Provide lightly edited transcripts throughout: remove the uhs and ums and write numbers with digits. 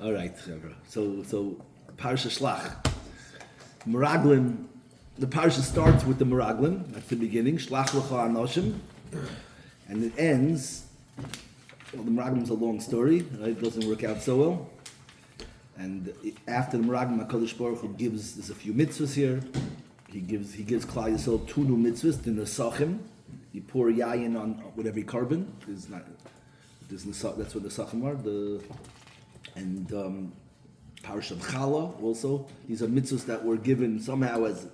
All right, so Parshas Shelach. Meraglim, the Parsha starts with the Meraglim, that's the beginning, Shelach L'cha Anoshim, and it ends, well, the Meraglim is a long story, right? It doesn't work out so well. And after the Meraglim, HaKadosh Baruch Hu gives, there's a few mitzvahs here. He gives Klal Yisrael two new mitzvahs, the Nesachim. You pour yayin on with every carbon. That's what the Nesachim are. Parshas Chala also. These are mitzvahs that were given somehow as,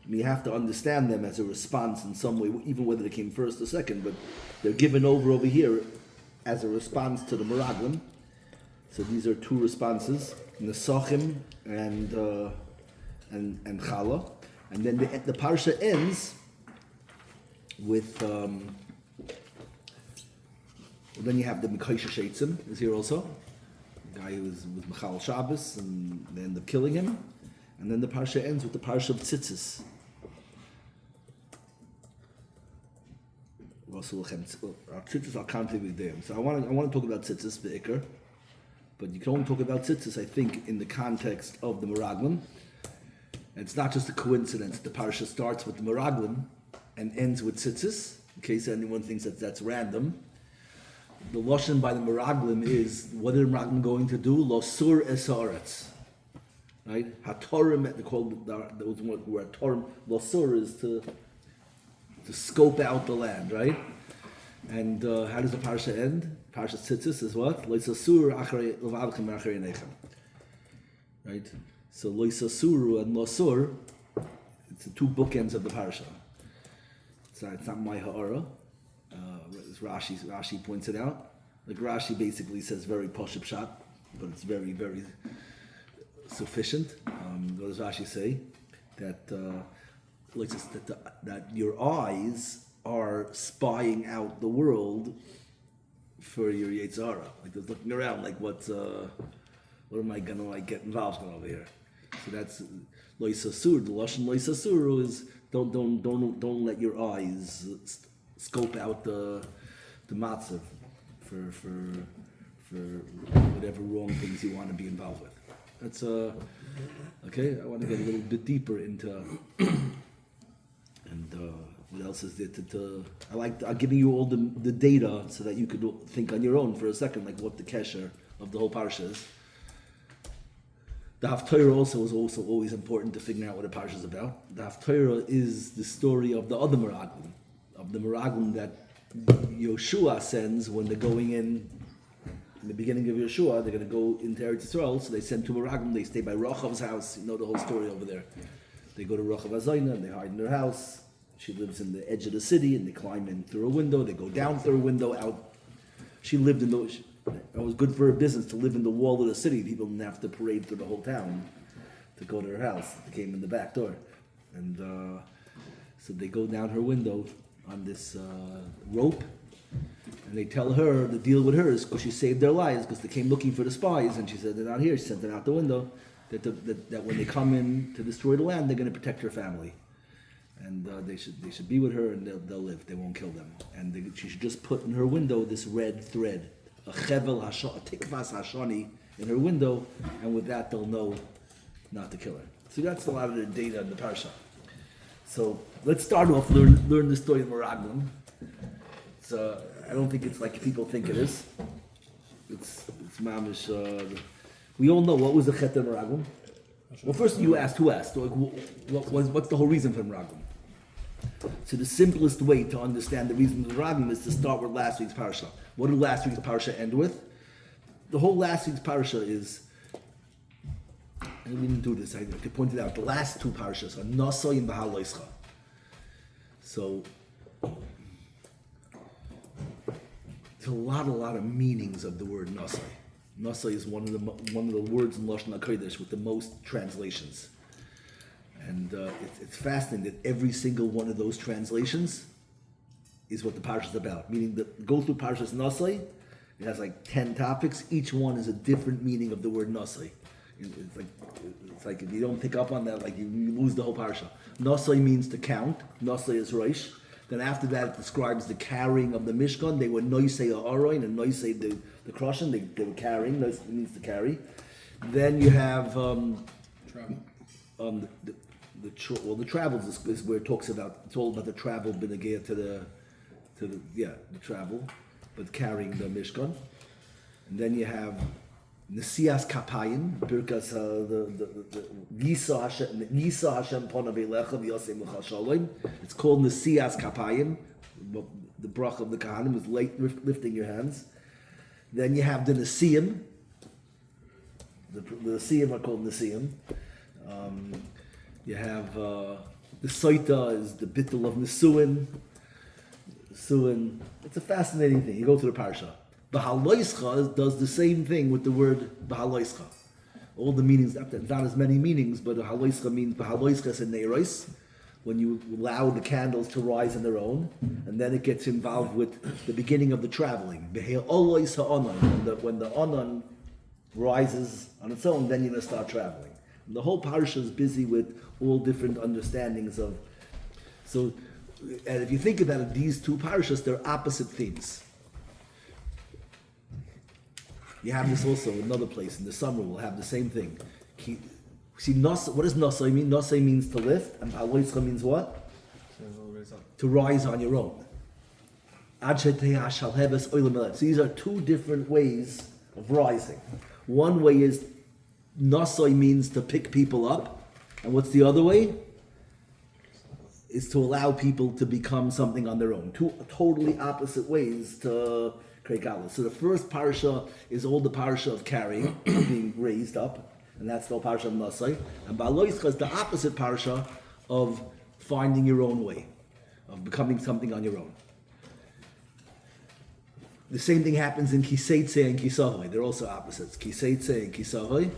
you have to understand them as a response in some way, even whether they came first or second, but they're given over here as a response to the Meraglim. So these are two responses, Nesachim and Chala. And then the Parsha ends with, then you have the Mekaisha Sheitzim is here also. The guy who was Michal Shabbos and they end up killing him. And then the Parsha ends with the Parsha of Tzitzis. Tzitzis I'll counter with them. So I want to talk about Tzitzis, the Iker. But you can only talk about Tzitzis, I think, in the context of the Meraglim. And it's not just a coincidence. The Parsha starts with the Meraglim and ends with Tzitzis, in case anyone thinks that that's random. The Lashon by the Meraglim is, what are the Meraglim going to do? Losur es haaretz. Right? Hatorim, they call those who are Torim. Losur is to scope out the land, right? And how does the Parsha end? Parsha Tzitzis is what? Loisasur acharei levavchem acharei nechem. Right? So Loisasuru and Losur, it's the two bookends of the Parsha. It's not my ha'ara. As Rashi points it out. Like Rashi basically says very posh pshat, but it's very, very sufficient. What does Rashi say? That that your eyes are spying out the world for your Yetzirah. Like they're looking around, like what am I gonna get involved in over here? So that's loisasur. The lashon loisasur is don't let your eyes scope out the matzav for whatever wrong things you want to be involved with. That's okay. I want to get a little bit deeper into what else is there I'm giving you all the data so that you could think on your own for a second, like what the kesher of the whole parsha is. The Haftarah also is always important to figure out what a parsha is about. The Haftarah is the story of the other Meraglim, that Yoshua sends when they're going in the beginning of Yeshua. They're going to go into Eretz Yisrael, so they send two Meraglim. They stay by Rachav's house. You know the whole story over there. They go to Rachav Azayna and they hide in her house. She lives in the edge of the city, and they climb in through a window. They go down through a window out. She lived in it was good for her business to live in the wall of the city. People didn't have to parade through the whole town to go to her house. They came in the back door, and so they go down her window on this rope, and they tell her the deal with her is because she saved their lives, because they came looking for the spies, and she said they're not here. She sent them out the window. That when they come in to destroy the land, they're going to protect her family, and they should be with her, and they'll live. They won't kill them. And she should just put in her window this red thread, a chevel a tikvas hashani in her window, and with that they'll know not to kill her. So that's a lot of the data in the parsha. So let's start off learn the story of Meraglim. So I don't think it's like people think it is. It's mamish. We all know what was the chet of Meraglim. Well, first you asked who asked. Like, what's the whole reason for Meraglim? So the simplest way to understand the reason for Meraglim is to start with last week's parsha. What did last week's parsha end with? The whole last week's parsha is. I didn't do this. I pointed out the last two parshas are Nasai and Bahal Loischa. So there's a lot of meanings of the word Nasai. Nasai is one of the words in Lashon HaKodesh with the most translations, and it's fascinating that every single one of those translations is what the parsha is about. Meaning that go through Parshas Nasai, it has like 10 topics. Each one is a different meaning of the word Nasai. It's like if you don't pick up on that, like you lose the whole parsha. Nasai means to count. Nasai is Rosh. Then after that, it describes the carrying of the Mishkan. They were Noisei Ha'aron and Noisei the crushing. They were carrying. It means to carry. Then you have Travel. the travels is where it talks about. It's all about the travel benegea to the travel, but carrying the mishkan. And then you have Nesias Kapayim, Birkas the Yisa Hashem Ponav Elecha v'Yosem L'cha Shalom. It's called Nesias Kapayim. The brach of the Kahanim is lifting your hands. Then you have the Nesiim. The Nesiim are called Nesiim. You have the Saita is the bittul of Nesuin. Nesuin. It's a fascinating thing. You go to the parsha. Bahaloischa does the same thing with the word Bahaloischa. All the meanings, not as many meanings, but Bahaloischa means Bahaloischa is a neiros, when you allow the candles to rise on their own, and then it gets involved with the beginning of the traveling. When the onan rises on its own, then you're going to start traveling. And the whole parsha is busy with all different understandings of. So, and if you think about it, these two parshas, they're opposite themes. You have this also in another place. In the summer, we'll have the same thing. See, what does nasai mean? Nasai means to lift, and haloischa means what? To rise on your own. So these are two different ways of rising. One way is nasai means to pick people up, and what's the other way? Is to allow people to become something on their own. Two totally opposite ways to create galas. So the first parsha is all the parsha of carrying, being raised up, and that's the parsha of Nasai. And Ba'aloischa is the opposite parsha of finding your own way, of becoming something on your own. The same thing happens in Kiseitse and Kisavai. They're also opposites. Kiseitse and Kisavai.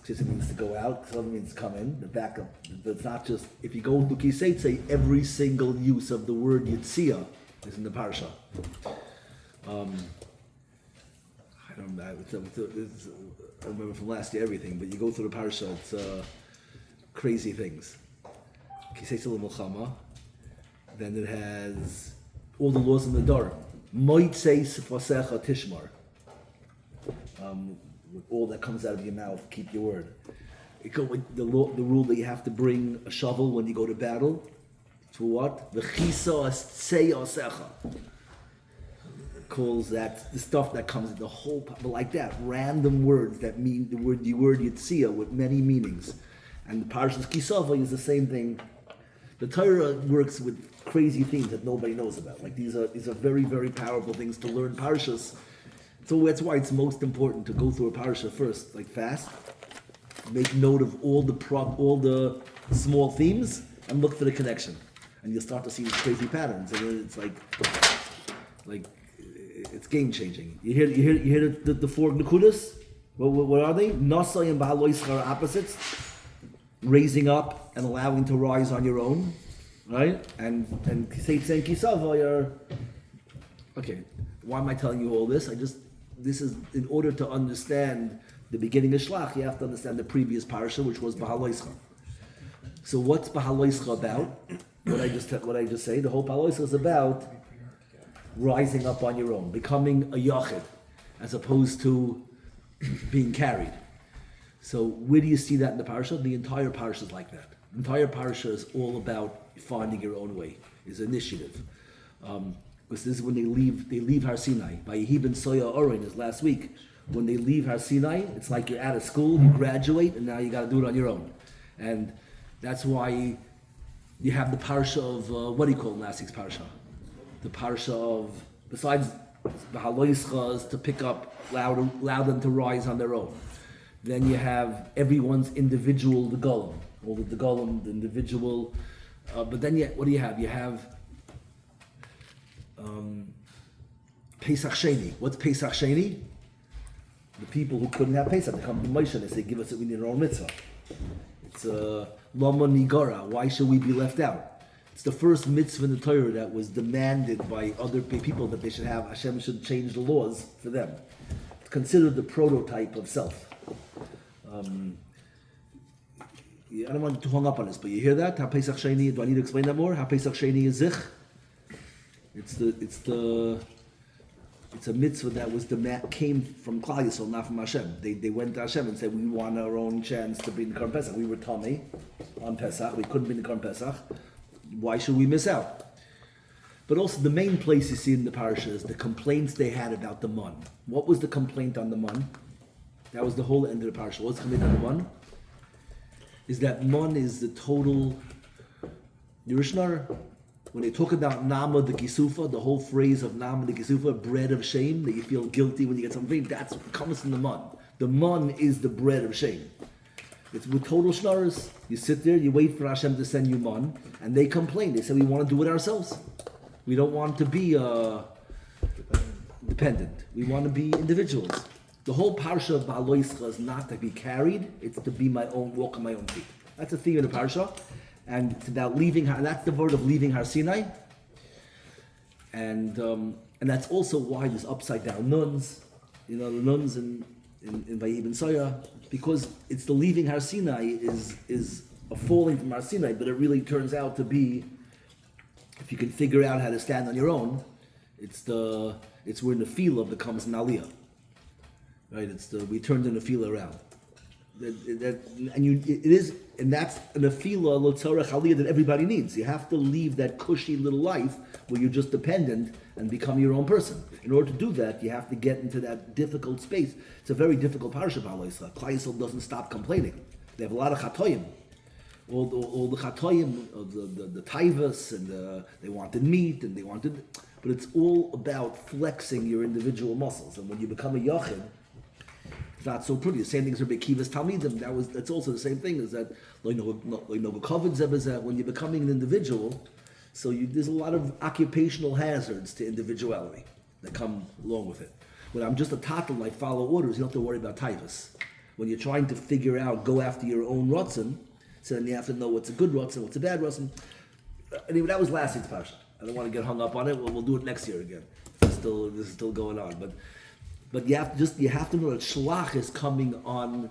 Kisavai means to go out, Kisavai means to come in, the backup. But it's not just, if you go into Kiseitse, every single use of the word Yitzia is in the parsha. I remember from last year everything, but you go through the parsha, it's crazy things. Kisei Milchama, then it has all the laws in the Dor. Moitzei Sefasecha Tishmar. With all that comes out of your mouth, keep your word. It go with the rule that you have to bring a shovel when you go to battle. For what? V'chisa Tzei Osecha. Calls that the stuff that comes in the whole, but like that, random words that mean the word Yitzia with many meanings. And the Parshas Kisava is the same thing. The Torah works with crazy things that nobody knows about. Like these are very, very powerful things to learn Parshas. So that's why it's most important to go through a Parsha first, like fast. Make note of all the small themes and look for the connection. And you'll start to see these crazy patterns. And then it's like it's game changing. You hear the four nekudas? What are they? Nasai and Bahaloischa are opposites. Raising up and allowing to rise on your own, right? And Kiseitse and Kisava are okay. Why am I telling you all this? This is in order to understand the beginning of Shelach. You have to understand the previous parsha, which was Bahaloischa. So what's Bahaloischa about? What I just say. The whole Bahaloischa is about rising up on your own, becoming a yachid, as opposed to being carried. So where do you see that in the parsha? The entire parsha is like that. The entire parsha is all about finding your own way. Is initiative. Because this is when they leave Har Sinai. By Yehib and Soya Oren is last week. When they leave Har Sinai, it's like you're out of school, you graduate, and now you got to do it on your own. And that's why you have the parsha of what do you call last week's parsha? The parsha of, besides Bahaloischa, to pick up, allow them to rise on their own. Then you have everyone's individual Degalim, all the Degalim, the individual. But then what do you have? You have Pesach Sheni. What's Pesach Sheni? The people who couldn't have Pesach, they come to Moshe and they say, give us it, we need our own mitzvah. It's Lama Nigara. Why should we be left out? It's the first mitzvah in the Torah that was demanded by other people that they should have. Hashem should change the laws for them. It's considered the prototype of self. I don't want to hang up on this, but you hear that? Ha Pesach Sheni. Do I need to explain that more? Ha Pesach Sheni is zich. It's the It's a mitzvah that came from Klal Yisrael, not from Hashem. They went to Hashem and said, we want our own chance to bring the Korban Pesach. We were Tomei on Pesach. We couldn't bring the Korban Pesach. Why should we miss out? But also the main place you see in the Parsha is the complaints they had about the mun. What was the complaint on the mun? That was the whole end of the Parsha. What's the complaint on the mun? Is that mun is the total Yerushalayim. When they talk about Nama the Kisufa, the whole phrase of Nama the Kisufa, bread of shame, that you feel guilty when you get something, that's what comes from the mun. The mun is the bread of shame. It's with total shnars. You sit there, you wait for Hashem to send you mun, and they complain. They say, we want to do it ourselves. We don't want to be dependent. We want to be individuals. The whole parsha of Ba'aloischa is not to be carried, it's to be my own, walk on my own feet. That's the theme of the parsha. And it's about leaving, that's the word of leaving Har Sinai. And that's also why there's upside down nuns, the nuns in Vayibin Soya, because it's the leaving Har Sinai is a falling from Har Sinai, but it really turns out to be, if you can figure out how to stand on your own, it's where Nefila becomes an Aliyah. Right? We turned the Nefila around. And that's an Nefila L'tzorech Aliyah that everybody needs. You have to leave that cushy little life where you're just dependent and become your own person. In order to do that, you have to get into that difficult space. It's a very difficult parsha. Klal Yisrael doesn't stop complaining. They have a lot of chatoyim. All the chatoyim, the taivas, and they wanted meat, and they wanted, but it's all about flexing your individual muscles. And when you become a yachid, it's not so pretty. The same things are Bekivas Talmidim. That's also the same thing. Is that when you're becoming an individual, so there's a lot of occupational hazards to individuality that come along with it. When I'm just a tatel, I follow orders. You don't have to worry about taivas. When you're trying to figure out, go after your own rotzen, so then you have to know what's a good rotzen, what's a bad rotzen. Anyway, that was last week's parsha. I don't want to get hung up on it. We'll do it next year again. This is still going on, but you have to know that Shelach is coming on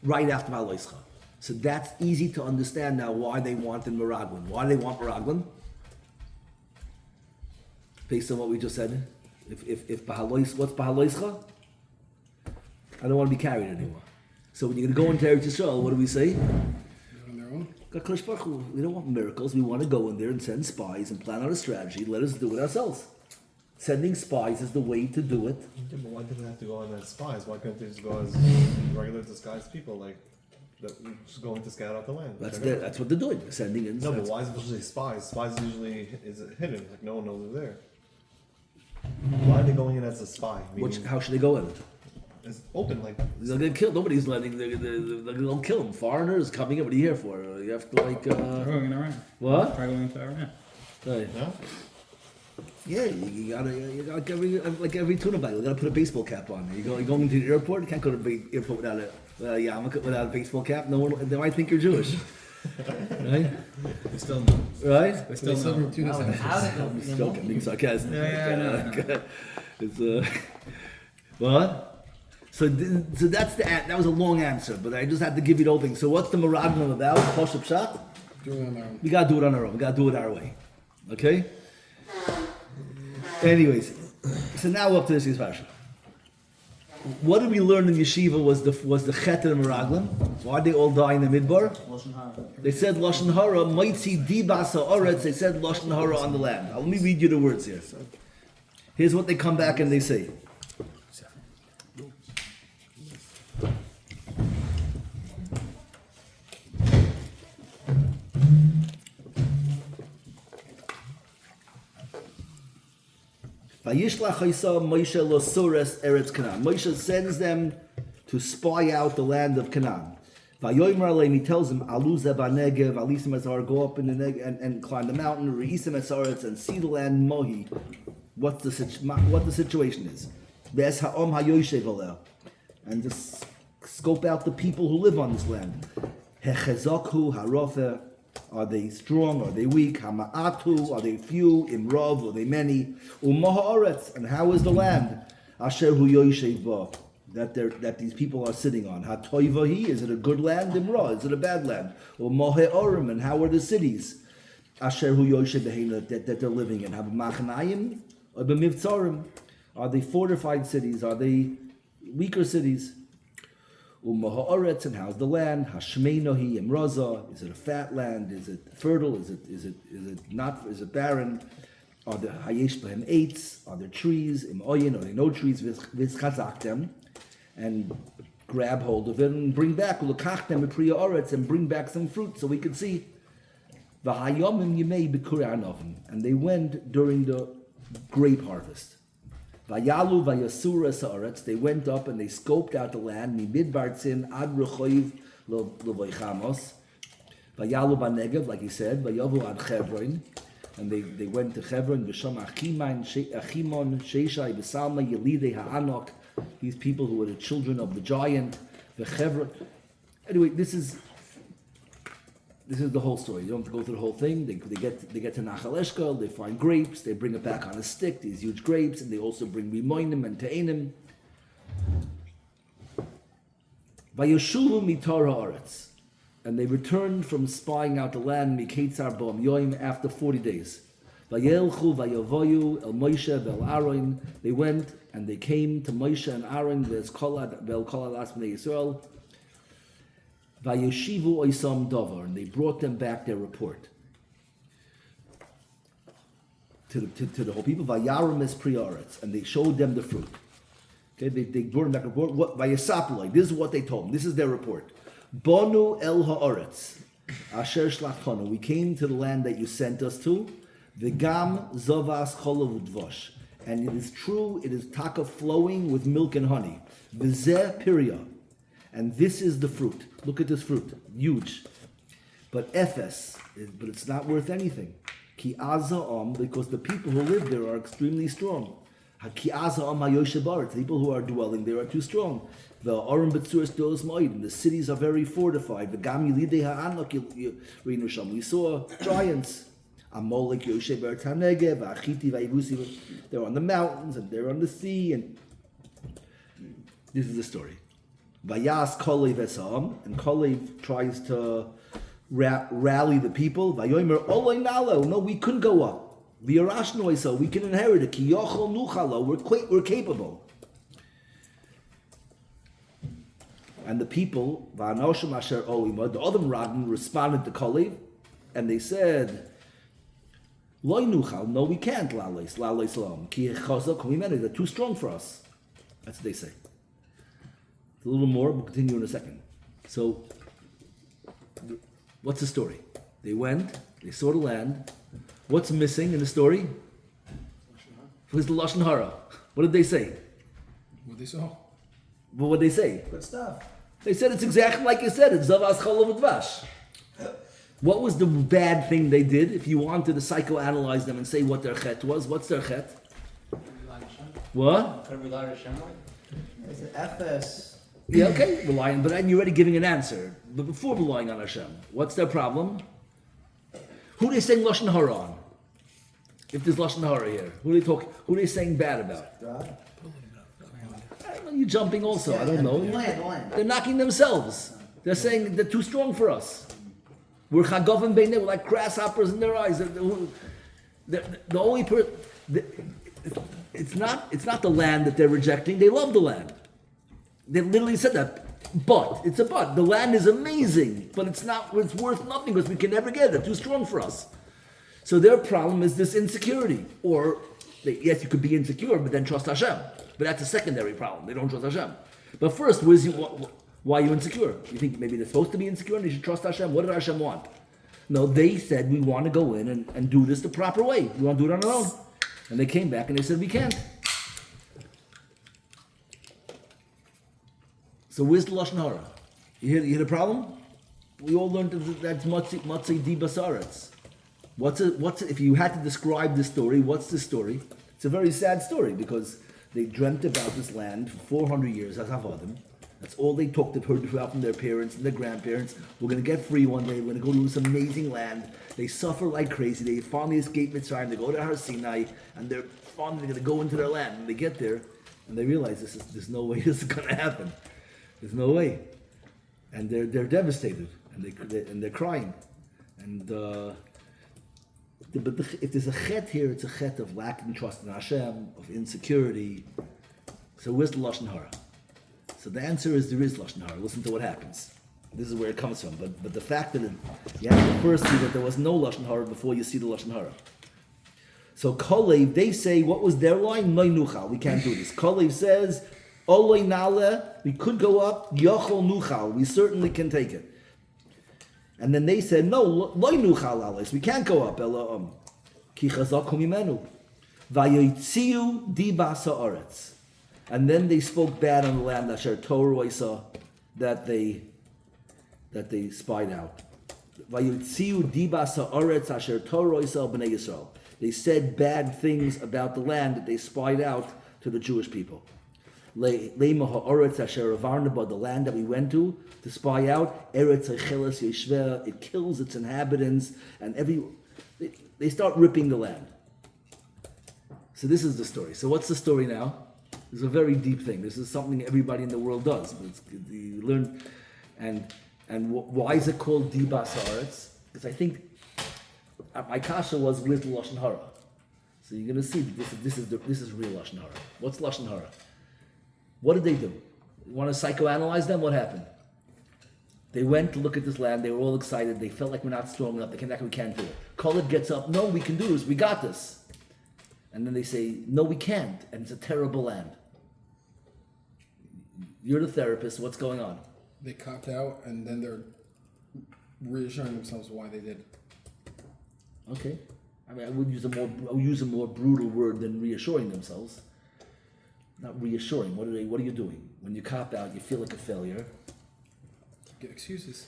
right after Ba'aloischa. So that's easy to understand now why they wanted Meraglim. Why do they want Meraglim? Based on what we just said. If Ba'aloischa, what's Ba'aloischa? I don't want to be carried anymore. So when you're going to go into Eretz Yisrael, what do we say? We don't want miracles. We want to go in there and send spies and plan out a strategy. Let us do it ourselves. Sending spies is the way to do it. Yeah, but why did they have to go on as spies? Why couldn't they just go as regular disguised people, like that just going to scout out the land? That's what they're doing. They're sending in. No, but why is it usually spies? Spies usually is hidden, like no one knows they're there. Why are they going in as a spy? How should they go in? It's open, like they're gonna kill. Nobody's letting. They're gonna kill them. Foreigners coming in. What are you here for? You have to like. Going in Iran. What? Try going into Iran. Right. no? Yeah, you gotta like every tuna bag. You gotta put a baseball cap on. You're going to the airport. You can't go to the airport without a yarmulke, without a baseball cap. No one. They might think you're Jewish, right? We still know. Right? We still know. I'm joking, being sarcastic. Yeah. It's what? So that's that was a long answer, but I just had to give you the whole thing. So what's the Meraglim about? Pashup shot. Do it on our own. We gotta do it on our own. We gotta do it our way. Okay. Anyways, so now up to this year's parsha. What did we learn in yeshiva was the chet and Meraglim? Why did they all die in the midbar? They said lashon hara, maitzi dibas haaretz. They said lashon hara on the land. Let me read you the words here. Here's what they come back and they say. Vayishlach Haysa Moshe Losores Eretz Canaan. Moshe sends them to spy out the land of Canaan. Vayomer Aleim, he tells them, Alu Zeba Negev, Alisim Ezar, go up in the Negev and climb the mountain, Reisim Esaretz, and see the land Mohi. What the situation is. Ves Ha'om HaYoshev Aleh, and just scope out the people who live on this land. Hechezokhu Harofer. Are they strong? Are they weak? Hama'atu? Are they few? Imrov? Are they many? Umaha'aretz? And how is the land? Asher hu yoyshev ba, that these people are sitting on. Hatoivahi? Is it a good land? Imra? Is it a bad land? Umaha'arim? And how are the cities? Asher hu yoyshev behena, that they're living in? Have machanayim or b'mivtzarim? Are they fortified cities? Are they weaker cities? Umaha'aretz, and how's the land? Hashmeinohi imraza. Is it a fat land? Is it fertile? Is it not? Is it barren? Are there hayesh b'hem eitz? Are there trees? Im oyin, are there no trees? Vizchazaktem, and grab hold of it and bring back ulakachtem priya aretz, and bring back some fruit so we can see. V'hayomim yimei b'kurei anoven, and they went during the grape harvest. Vayalu vayasura sa'aretz, they went up and they scoped out the land. Midbar tzin ad rechoiv levoichamos. Vayalu banegev, like he said. Vayavu ad Chevron, and they went to Chevron. V'sham achimon sheishai v'salma yelidei ha'anok. These people who were the children of the giant. The Chevron. Anyway, this is the whole story. You don't have to go through the whole thing. They get to Nachal Eshkol, they find grapes, they bring it back on a stick, these huge grapes, and they also bring Rimoinim and Te'enim. Vayoshuvu mitar ha'aretz, and they returned from spying out the land Miketzar b'am yoim after 40 days. Vayelchu vayavoyu el Moshe vel Aaron, they went and they came to Moshe and Aaron vel kol adas bnei Yisrael. Vayeshivu oisam davar, and they brought them back their report to the whole people. Vayarim es priaretz, and they showed them the fruit. Okay, they brought them back a report. What vayesapulai? This is what they told them. This is their report. Bonu el haaretz asher shlachonu. We came to the land that you sent us to. V'gam zovas cholav udvash, and it is true. It is taka flowing with milk and honey. V'zeh pirya. And this is the fruit. Look at this fruit, huge. But Ephes, but it's not worth anything. Ki aza'am, because the people who live there are extremely strong. Ki aza'am hayoshebar, the people who are dwelling there are too strong. The aram betzuras dolos ma'id, the cities are very fortified. The gam yilidei ha'anak reinu sham. We saw giants. Amalek yoshebar tanegev, achiti vayivusi. They're on the mountains and they're on the sea, and this is the story. Vayas Kolev Esam, and Kolev tries to rally the people. Vayomer Olay Nalo, no, we couldn't go up. V'yarashnu Esau, we can inherit it. Ki Yochel Nuchalo, we're capable. And the people, Va'anoshim Asher Oima, the other Meraglim responded to Kolev, and they said, Loy Nuchal, no, we can't. Lalei Salam, Ki Chazak, they're too strong for us. That's what they say. A little more, we'll continue in a second. So, what's the story? They went, they saw the land. What's missing in the story? Who's the Lashon Hara? What did they say? What they saw. Well, what did they say? Good stuff. They said it's exactly like you said. It's Zavas Cholav Udvash. What was the bad thing they did? If you wanted to psychoanalyze them and say what their chet was, what's their chet? What? It's an FS. Yeah, okay, relying, but then you're already giving an answer. But before relying on Hashem, what's their problem? Who are they saying Lashon Hara on? If there's Lashon Hara here, who are they saying bad about? God. I don't know, you're jumping also, I don't know. Land. They're knocking themselves. They're saying they're too strong for us. We're chagavim beinei, we're like grasshoppers in their eyes. The only it's not the land that they're rejecting, they love the land. They literally said that, but it's a but. The land is amazing, but it's worth nothing because we can never get it. They're too strong for us. So their problem is this insecurity. Or, yes, you could be insecure, but then trust Hashem. But that's a secondary problem. They don't trust Hashem. But first, why are you insecure? You think maybe they're supposed to be insecure and they should trust Hashem? What did Hashem want? No, they said we want to go in and do this the proper way. We want to do it on our own. And they came back and they said we can't. So where's the Lashon Hara? You hear the problem? We all learned that's Matzei Di Basaretz. If you had to describe this story, what's this story? It's a very sad story because they dreamt about this land for 400 years as Havadim. That's all they heard from their parents and their grandparents. We're going to get free one day. We're going to go to this amazing land. They suffer like crazy. They finally escape Mitzrayim. They go to Har Sinai, and they're finally going to go into their land. And they get there, and they realize there's no way this is going to happen. There's no way, and they're devastated, and they're crying, and if there's a chet here, it's a chet of lacking trust in Hashem, of insecurity. So where's the Lashon Hara? So the answer is there is Lashon Hara. Listen to what happens. This is where it comes from. But the fact that you have to first see that there was no Lashon Hara before you see the Lashon Hara. So Kolev, they say, what was their line? Noi nuchal. We can't do this. Kolev says, Oloi nale, we could go up. Yochol nuchal. We certainly can take it. And then they said, no, Loi nuchal ales. We can't go up. Ela ki chazaku mimenu. Vayotziu dibas haaretz. And then they spoke bad on the land asher Torah saw that they spied out. Vayotziu dibas haaretz asher Torah saw b'nei Yisrael. They said bad things about the land that they spied out to the Jewish people. Lema haaretz asher avarna, the land that we went to spy out. Eretz hacheles yeshveh. It kills its inhabitants, and they start ripping the land. So this is the story. So what's the story now? This is a very deep thing. This is something everybody in the world does. You learn, and why is it called Dibas Haaretz? Because I think my kasha was with Lashon Hara. So you're going to see this is real Lashon Hara. What's Lashon Hara? What did they do? You want to psychoanalyze them? What happened? They went to look at this land. They were all excited. They felt like we're not strong enough. We can't do it. Khalid gets up. No, we can do this. We got this. And then they say, no, we can't. And it's a terrible land. You're the therapist. What's going on? They copped out, and then they're reassuring themselves why they did. Okay. I mean, I would use a more brutal word than reassuring themselves. Not reassuring. What are you doing? When you cop out, you feel like a failure. Get excuses.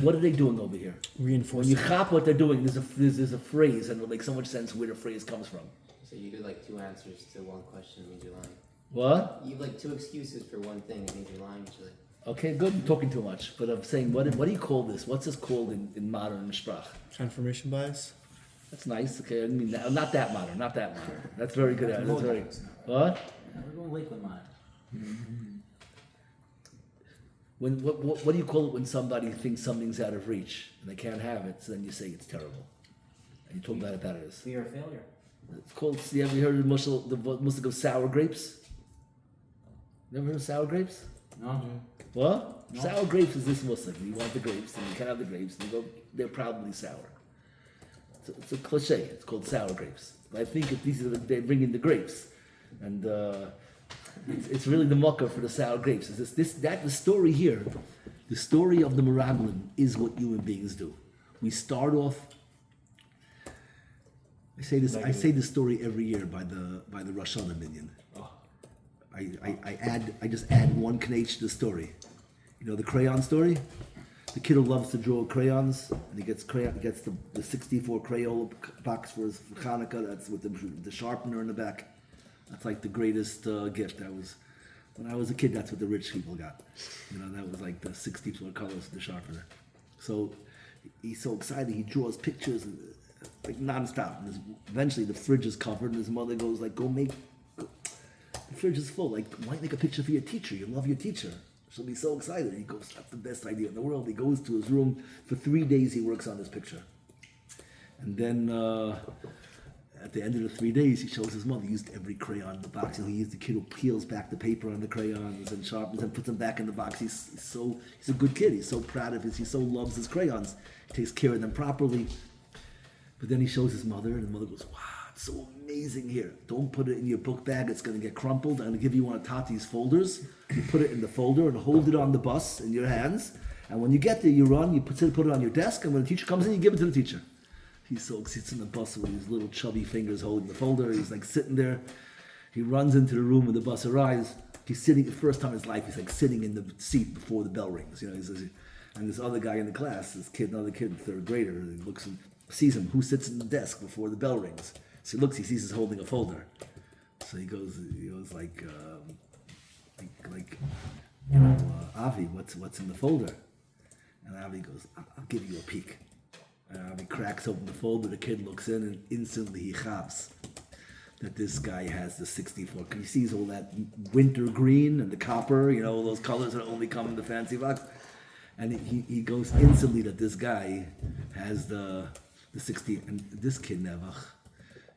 What are they doing over here? Reinforcing. When you cop what they're doing, there's a phrase, and it'll make so much sense where the phrase comes from. So you did like two answers to one question and means you're lying. What? You have like two excuses for one thing and means you're lying usually. Okay, good. I'm talking too much, but I'm saying, what do you call this? What's this called in modern sprach? Confirmation bias. That's nice. Okay, I mean, not that modern. That's very good. That's very. What? We're going liquid mine. What do you call it when somebody thinks something's out of reach and they can't have it? So then you say it's terrible, and you talk about it that it is. Fear of failure. It's called. You ever heard of the musik of sour grapes? You ever heard of sour grapes? No. What? No. Sour grapes is this musik. You want the grapes, and you can't have the grapes, and you go. They're probably sour. It's a cliche. It's called sour grapes. But I think if they bring in the grapes, and it's really the mucker for the sour grapes. Is the story here? The story of the Meraglim is what human beings do. We start off. I say this story every year by the Rosh Hashanah minyan. I just add one knach to the story. You know the crayon story? The kid who loves to draw crayons, and he gets the 64 Crayola box for Hanukkah. That's with the sharpener in the back. That's like the greatest gift. That was when I was a kid. That's what the rich people got. You know, that was like the 64 colors with the sharpener. So he's so excited. He draws pictures like nonstop. And eventually, the fridge is covered, and his mother goes like, "Go make." The fridge is full. Like, why make a picture for your teacher? You love your teacher. She'll be so excited. He goes, that's the best idea in the world. He goes to his room. For 3 days, he works on this picture. And then at the end of the 3 days, he shows his mother. He used every crayon in the box. He's the kid who peels back the paper on the crayons and sharpens and puts them back in the box. He's a good kid. He's so proud of he so loves his crayons. He takes care of them properly. But then he shows his mother, and the mother goes, wow, it's so amazing here. Don't put it in your book bag. It's going to get crumpled. I'm going to give you one of Tati's folders. You put it in the folder and hold it on the bus in your hands. And when you get there, you put it on your desk. And when the teacher comes in, you give it to the teacher. He sits in the bus with his little chubby fingers holding the folder. He's like sitting there. He runs into the room when the bus arrives. He's sitting, the first time in his life, he's like sitting in the seat before the bell rings. You know, and this other guy in the class, another kid, third grader, he looks and sees him. Who sits in the desk before the bell rings? So he looks, he sees he's holding a folder. So he goes like, Avi, what's in the folder? And Avi goes, I'll give you a peek. And Avi cracks open the folder. The kid looks in, and instantly he chaps that this guy has the 64. He sees all that winter green and the copper, you know, all those colors that only come in the fancy box. And he goes instantly that this guy has the the 60, and this kid Nevach,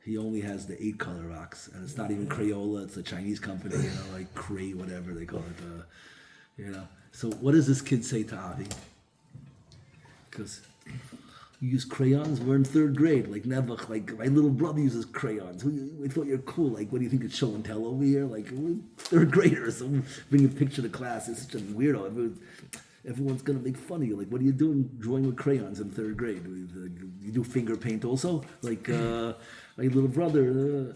he only has the 8-color rocks, and it's not even Crayola. It's a Chinese company, like Cray, whatever they call it. So what does this kid say to Avi? Because you use crayons. We're in 3rd grade, like Nevach. Like my little brother uses crayons. We thought you're cool. Like, what do you think it's show and tell over here? Like we're 3rd graders, so we bring a picture to class. It's such a weirdo. Everyone's gonna make fun of you. Like, what are you doing drawing with crayons in 3rd grade? You do finger paint also? Like my little brother.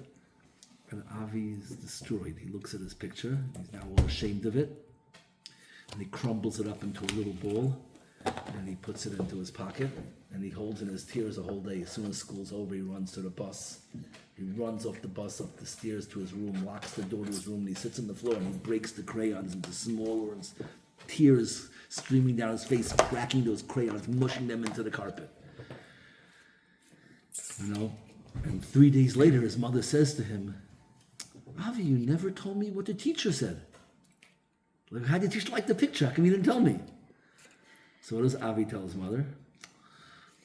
And Avi's destroyed. He looks at his picture. He's now all ashamed of it, and he crumbles it up into a little ball, and he puts it into his pocket, and he holds in his tears a whole day. As soon as school's over, he runs to the bus. He runs off the bus, up the stairs to his room, locks the door to his room, and he sits on the floor and he breaks the crayons into smaller and tears streaming down his face, cracking those crayons, mushing them into the carpet. And 3 days later, his mother says to him, Avi, you never told me what the teacher said. Like, how did the teacher like the picture? How come you didn't tell me? So what does Avi tell his mother?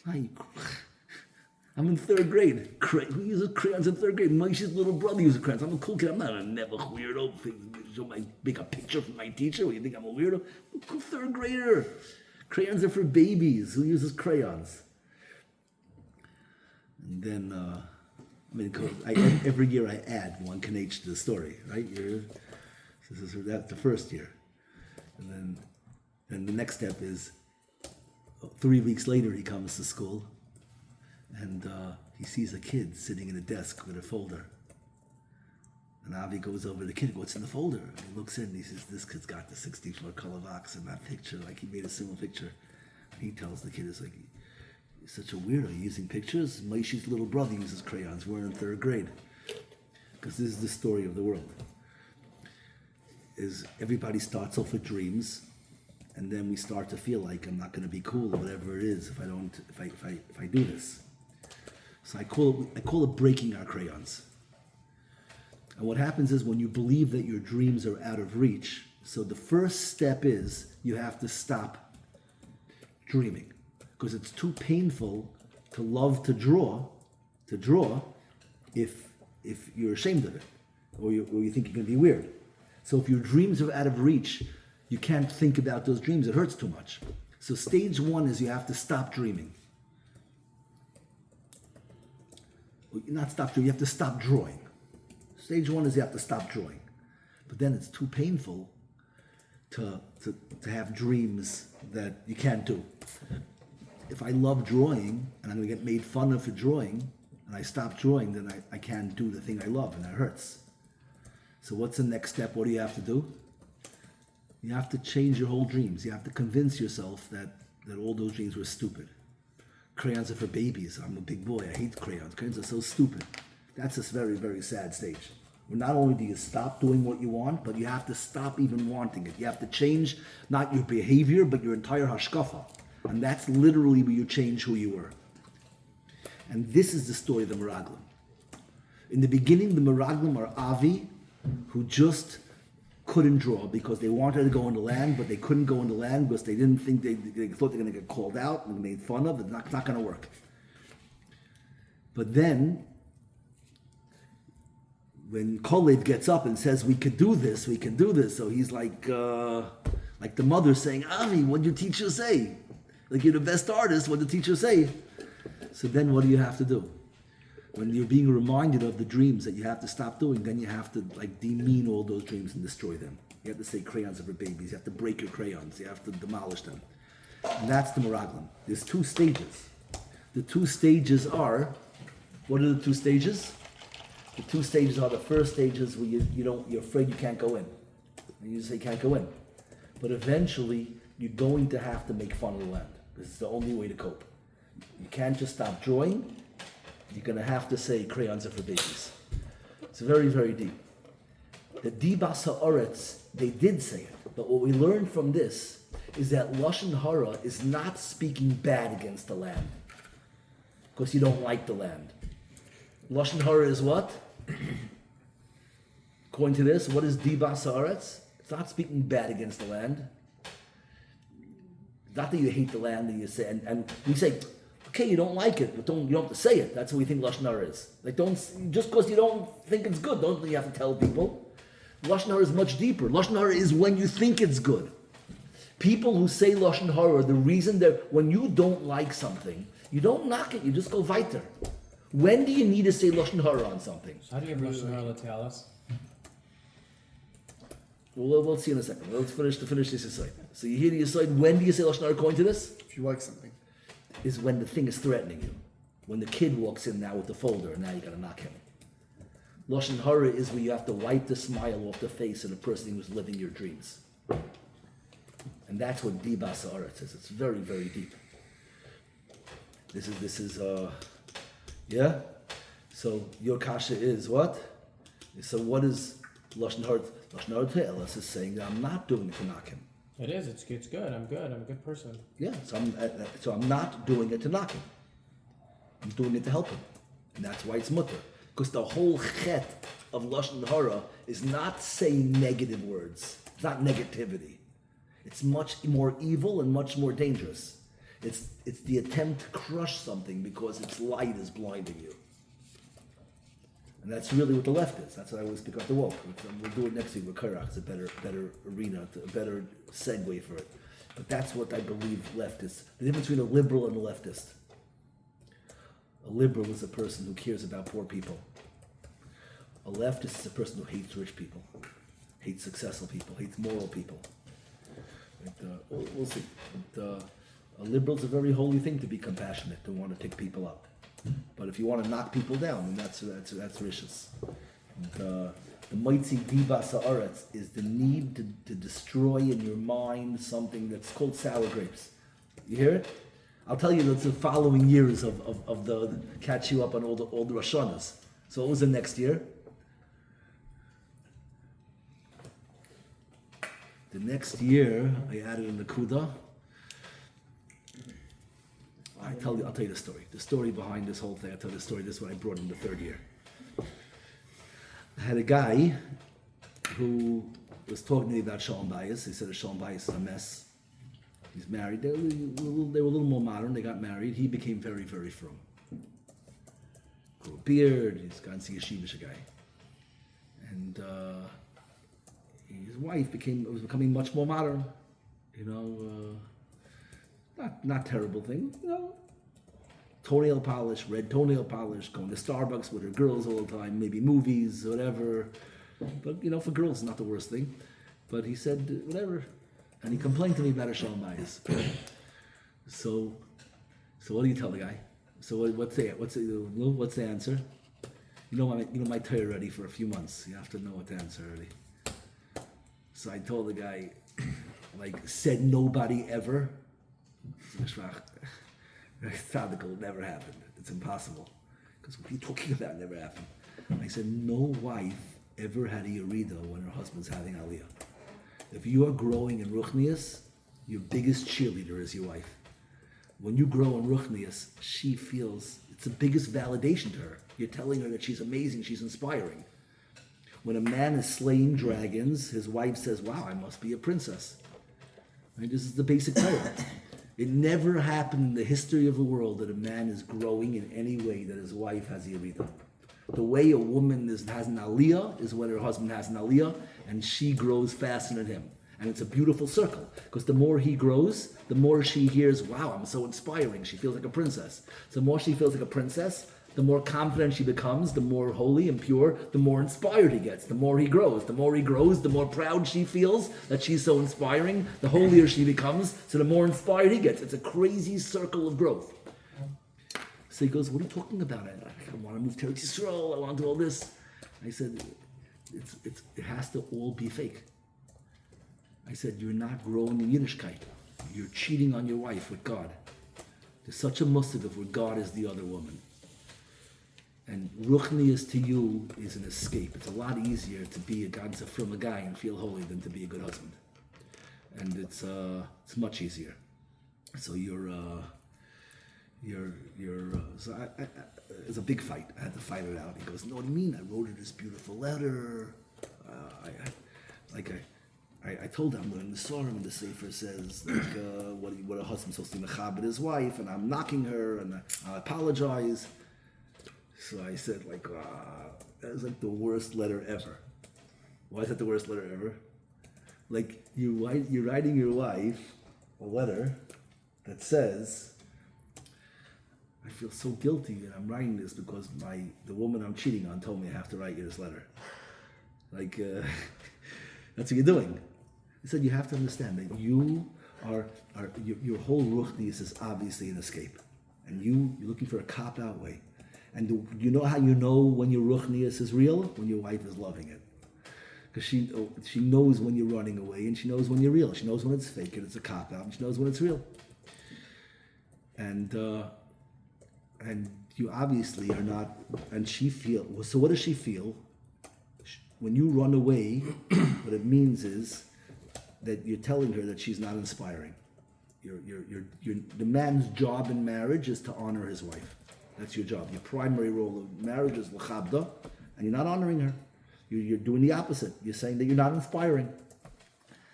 I'm in 3rd grade. Who uses crayons in 3rd grade? Moshe's little brother uses crayons. I'm a cool kid. I'm not a never weirdo. Make a picture for my teacher. What, you think I'm a weirdo? I'm a cool 3rd grader. Crayons are for babies. Who uses crayons? And then, every year I add 1 H to the story, right? That's the 1st year. And then the next step is 3 weeks later he comes to school and he sees a kid sitting in a desk with a folder. And Avi goes over to the kid, what's in the folder? And he looks in and he says, this kid's got the 64 color box in that picture, like he made a similar picture. And he tells the kid, it's like, you're such a weirdo, you're using pictures? Moshe's little brother uses crayons, we're in 3rd grade. Because this is the story of the world. Is everybody starts off with dreams, and then we start to feel like I'm not going to be cool or whatever it is if I do this. So I call it breaking our crayons. And what happens is when you believe that your dreams are out of reach, so the first step is you have to stop dreaming, because it's too painful to love to draw if you're ashamed of it or you think you're going to be weird. So if your dreams are out of reach, you can't think about those dreams. It hurts too much. So stage 1 is you have to stop dreaming. Not stop dreaming, you have to stop drawing. Stage 1 is you have to stop drawing. But then it's too painful to have dreams that you can't do. If I love drawing and I'm going to get made fun of for drawing, and I stop drawing, then I can't do the thing I love, and that hurts. So what's the next step? What do you have to do? You have to change your whole dreams. You have to convince yourself that all those dreams were stupid. Crayons are for babies. I'm a big boy. I hate crayons. Crayons are so stupid. That's a very, very sad stage. Where not only do you stop doing what you want, but you have to stop even wanting it. You have to change not your behavior, but your entire hashkafa. And that's literally where you change who you were. And this is the story of the Meraglim. In the beginning, the Meraglim are Avi, who just couldn't draw because they wanted to go in the land, but they couldn't go in the land because they didn't think they thought they were going to get called out and made fun of. It's not going to work. But then, when Kolev gets up and says, we can do this, so he's like the mother saying, Avi, what did your teacher say? Like, you're the best artist, what did the teacher say? So then what do you have to do? When you're being reminded of the dreams that you have to stop doing, then you have to demean all those dreams and destroy them. You have to say crayons are for babies. You have to break your crayons. You have to demolish them. And that's the Meraglim. There's 2 stages. The 2 stages are, what are the 2 stages? The 2 stages are, the first stage is where you're afraid you can't go in. And you say you can't go in. But eventually, you're going to have to make fun of the land. This is the only way to cope. You can't just stop drawing. You're going to have to say crayons are for babies. It's very, very deep. The Dibas Ha'aretz, they did say it. But what we learned from this is that Lashon Hara is not speaking bad against the land. Because you don't like the land. Lashon Hara is what? According to this, what is Dibas Ha'aretz? It's not speaking bad against the land. Not that you hate the land, and you say, and we say, Okay, you don't like it, but you don't have to say it. That's what we think Lashon Hara is. Like, just because you don't think it's good, don't you have to tell people. Lashon Hara is much deeper. Lashon Hara is when you think it's good. People who say Lashon Hara, the reason that when you don't like something, you don't knock it, you just go weiter. When do you need to say Lashon Hara on something? So how do you have Lashon Hara L'Te'alas? Well, we'll see in a second. Let's finish this aside. So you hear the aside, when do you say Lashon Hara according to this? If you like something. Is when the thing is threatening you. When the kid walks in now with the folder and now you gotta knock him. Lashon Hara is when you have to wipe the smile off the face of the person who's living your dreams. And that's what Dibas Haaretz is. It's very, very deep. This is yeah? So your kasha is what? So what is Lashon Hara? Lashon Hara Te'elas is saying that I'm not doing it to knock him. It is. It's good. I'm good. I'm a good person. Yeah, so I'm not doing it to knock him. I'm doing it to help him. And that's why it's mutter. Because the whole chet of Lashon Hara is not saying negative words. It's not negativity. It's much more evil and much more dangerous. It's the attempt to crush something because its light is blinding you. And that's really what the left is. That's why I always pick up the woke. We'll do it next week with Korach. It's a better arena, a better segue for it. But that's what I believe left is. The difference between a liberal and a leftist. A liberal is a person who cares about poor people. A leftist is a person who hates rich people, hates successful people, hates moral people. We'll see. A liberal is a very holy thing to be compassionate, to want to pick people up. But if you want to knock people down, then that's vicious. The Moitzi Dibas Haaretz is the need to destroy in your mind something that's called sour grapes. You hear it? I'll tell you that's the following years of the catch you up on all the Rosh Hashanahs. So what was the next year? The next year I added a Nakuda. I'll tell you the story. The story behind this whole thing. I'll tell you the story. This is what I brought in the third year. I had a guy who was talking to me about Shalom Bayis. He said Shalom Bayis is a mess. He's married. They were a little more modern. They got married. He became very, very frum. Grew a beard. He's gone to see a yeshivish guy. And his wife was becoming much more modern. Not terrible thing, toenail polish, red toenail polish, going to Starbucks with her girls all the time, maybe movies, whatever. But, for girls, it's not the worst thing. But he said, whatever. And he complained to me about her Shalom Bayis. So what do you tell the guy? So what's the answer? My Torah already for a few months. You have to know what the answer already. So I told the guy, said nobody ever. Tzaddik never happened. It's impossible. Because what are you talking about never happened? I said, no wife ever had a Yerida when her husband's having Aliyah. If you are growing in Ruchnius, your biggest cheerleader is your wife. When you grow in Ruchnius, she feels it's the biggest validation to her. You're telling her that she's amazing, she's inspiring. When a man is slaying dragons, his wife says, wow, I must be a princess. Right? This is the basic Torah. It never happened in the history of the world that a man is growing in any way that his wife has a Yerida. The way a woman has an Aliyah is when her husband has an Aliyah, and she grows faster than him. And it's a beautiful circle, because the more he grows, the more she hears, wow, I'm so inspiring. She feels like a princess. So the more she feels like a princess, the more confident she becomes, the more holy and pure, the more inspired he gets. The more he grows. The more he grows, the more proud she feels that she's so inspiring. The holier she becomes, so the more inspired he gets. It's a crazy circle of growth. So he goes, what are you talking about? I want to move to Eretz Yisrael. I want to do all this. I said, it has to all be fake. I said, you're not growing in Yiddishkeit. You're cheating on your wife with God. There's such a musaf where God is the other woman. And Ruchnius to you is an escape. It's a lot easier to be a Ganza from a guy and feel holy than to be a good husband. And it's much easier. So so it was a big fight. I had to fight it out. He goes, no, what do you mean? I wrote her this beautiful letter. I told him in the Surah and the Sefer says like what a husband's supposed to mechabed his wife, and I'm knocking her, and I apologize. So I said like, that is like the worst letter ever. Why is that the worst letter ever? Like you're writing your wife a letter that says, I feel so guilty that I'm writing this because the woman I'm cheating on told me I have to write you this letter. Like that's what you're doing. He said you have to understand that you are your whole ruchnius is obviously an escape, and you're looking for a cop out way. And you know how you know when your ruchnius is real? When your wife is loving it, because she knows when you're running away, and she knows when you're real. She knows when it's fake and it's a cop out, and she knows when it's real. And you obviously are not. And she feels. So what does she feel? When you run away, what it means is that you're telling her that she's not inspiring. The man's job in marriage is to honor his wife. That's your job. Your primary role of marriage is l'chabda, and you're not honoring her. You're doing the opposite. You're saying that you're not inspiring.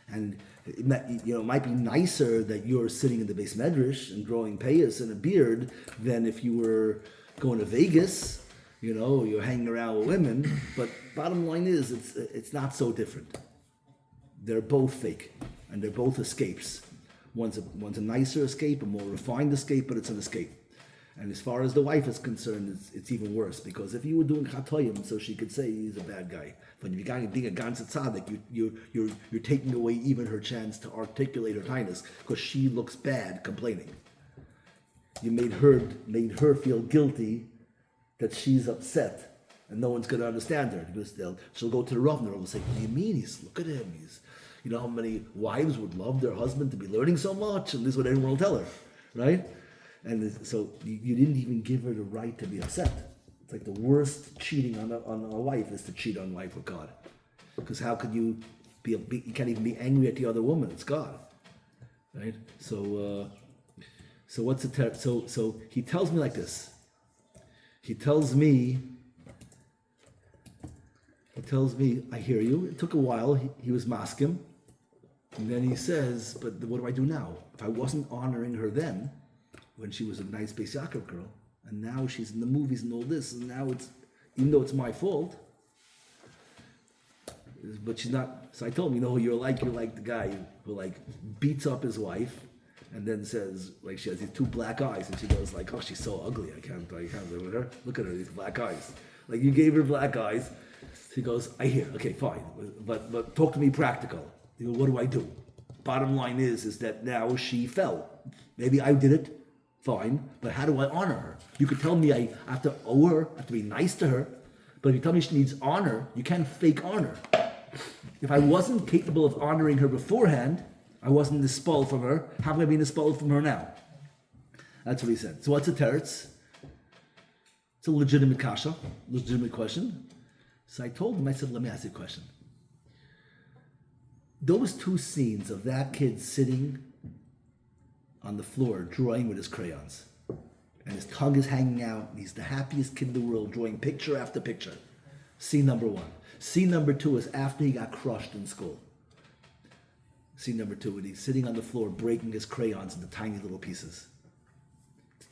And it might be nicer that you're sitting in the beis medrash and growing payas and a beard than if you were going to Vegas. You're hanging around with women. But bottom line is, it's not so different. They're both fake, and they're both escapes. One's a nicer escape, a more refined escape, but it's an escape. And as far as the wife is concerned, it's even worse, because if you were doing chatoyim, so she could say he's a bad guy, but if you're being a ganze tzaddik, you're taking away even her chance to articulate her kindness, because she looks bad complaining. You made her feel guilty that she's upset, and no one's going to understand her. Because she'll go to the Rav, and the Rav will say, "What do you mean? Look at him. You know how many wives would love their husband to be learning so much?" And this is what everyone will tell her, right? And so you didn't even give her the right to be upset. It's like the worst cheating on a wife is to cheat on life with God, because how could you you can't even be angry at the other woman? It's God, right? So what's the so he tells me like this. He tells me, I hear you. It took a while. He was maskim. And then he says, but what do I do now? If I wasn't honoring her then, when she was a nice Beis Yaakov girl, and now she's in the movies and all this, and now even though it's my fault, but she's not. So I told him, you're like the guy who beats up his wife, and then says, she has these two black eyes, and she goes like, "Oh, she's so ugly. I can't live with her. Look at her, these black eyes. Like you gave her black eyes." She goes, "I hear. Okay, fine, but talk to me practical. What do I do?" Bottom line is that now she fell. Maybe I did it. Fine, but how do I honor her? You could tell me I have to owe her, I have to be nice to her, but if you tell me she needs honor, you can't fake honor. If I wasn't capable of honoring her beforehand, I wasn't nispal from her, how am I being nispal from her now? That's what he said. So what's a teretz? It's a legitimate kasha, legitimate question. So I told him, I said, let me ask you a question. Those two scenes of that kid sitting on the floor drawing with his crayons, and his tongue is hanging out, and he's the happiest kid in the world, drawing picture after picture. Scene number one. Scene number two is after he got crushed in school. Scene number two, when he's sitting on the floor breaking his crayons into tiny little pieces.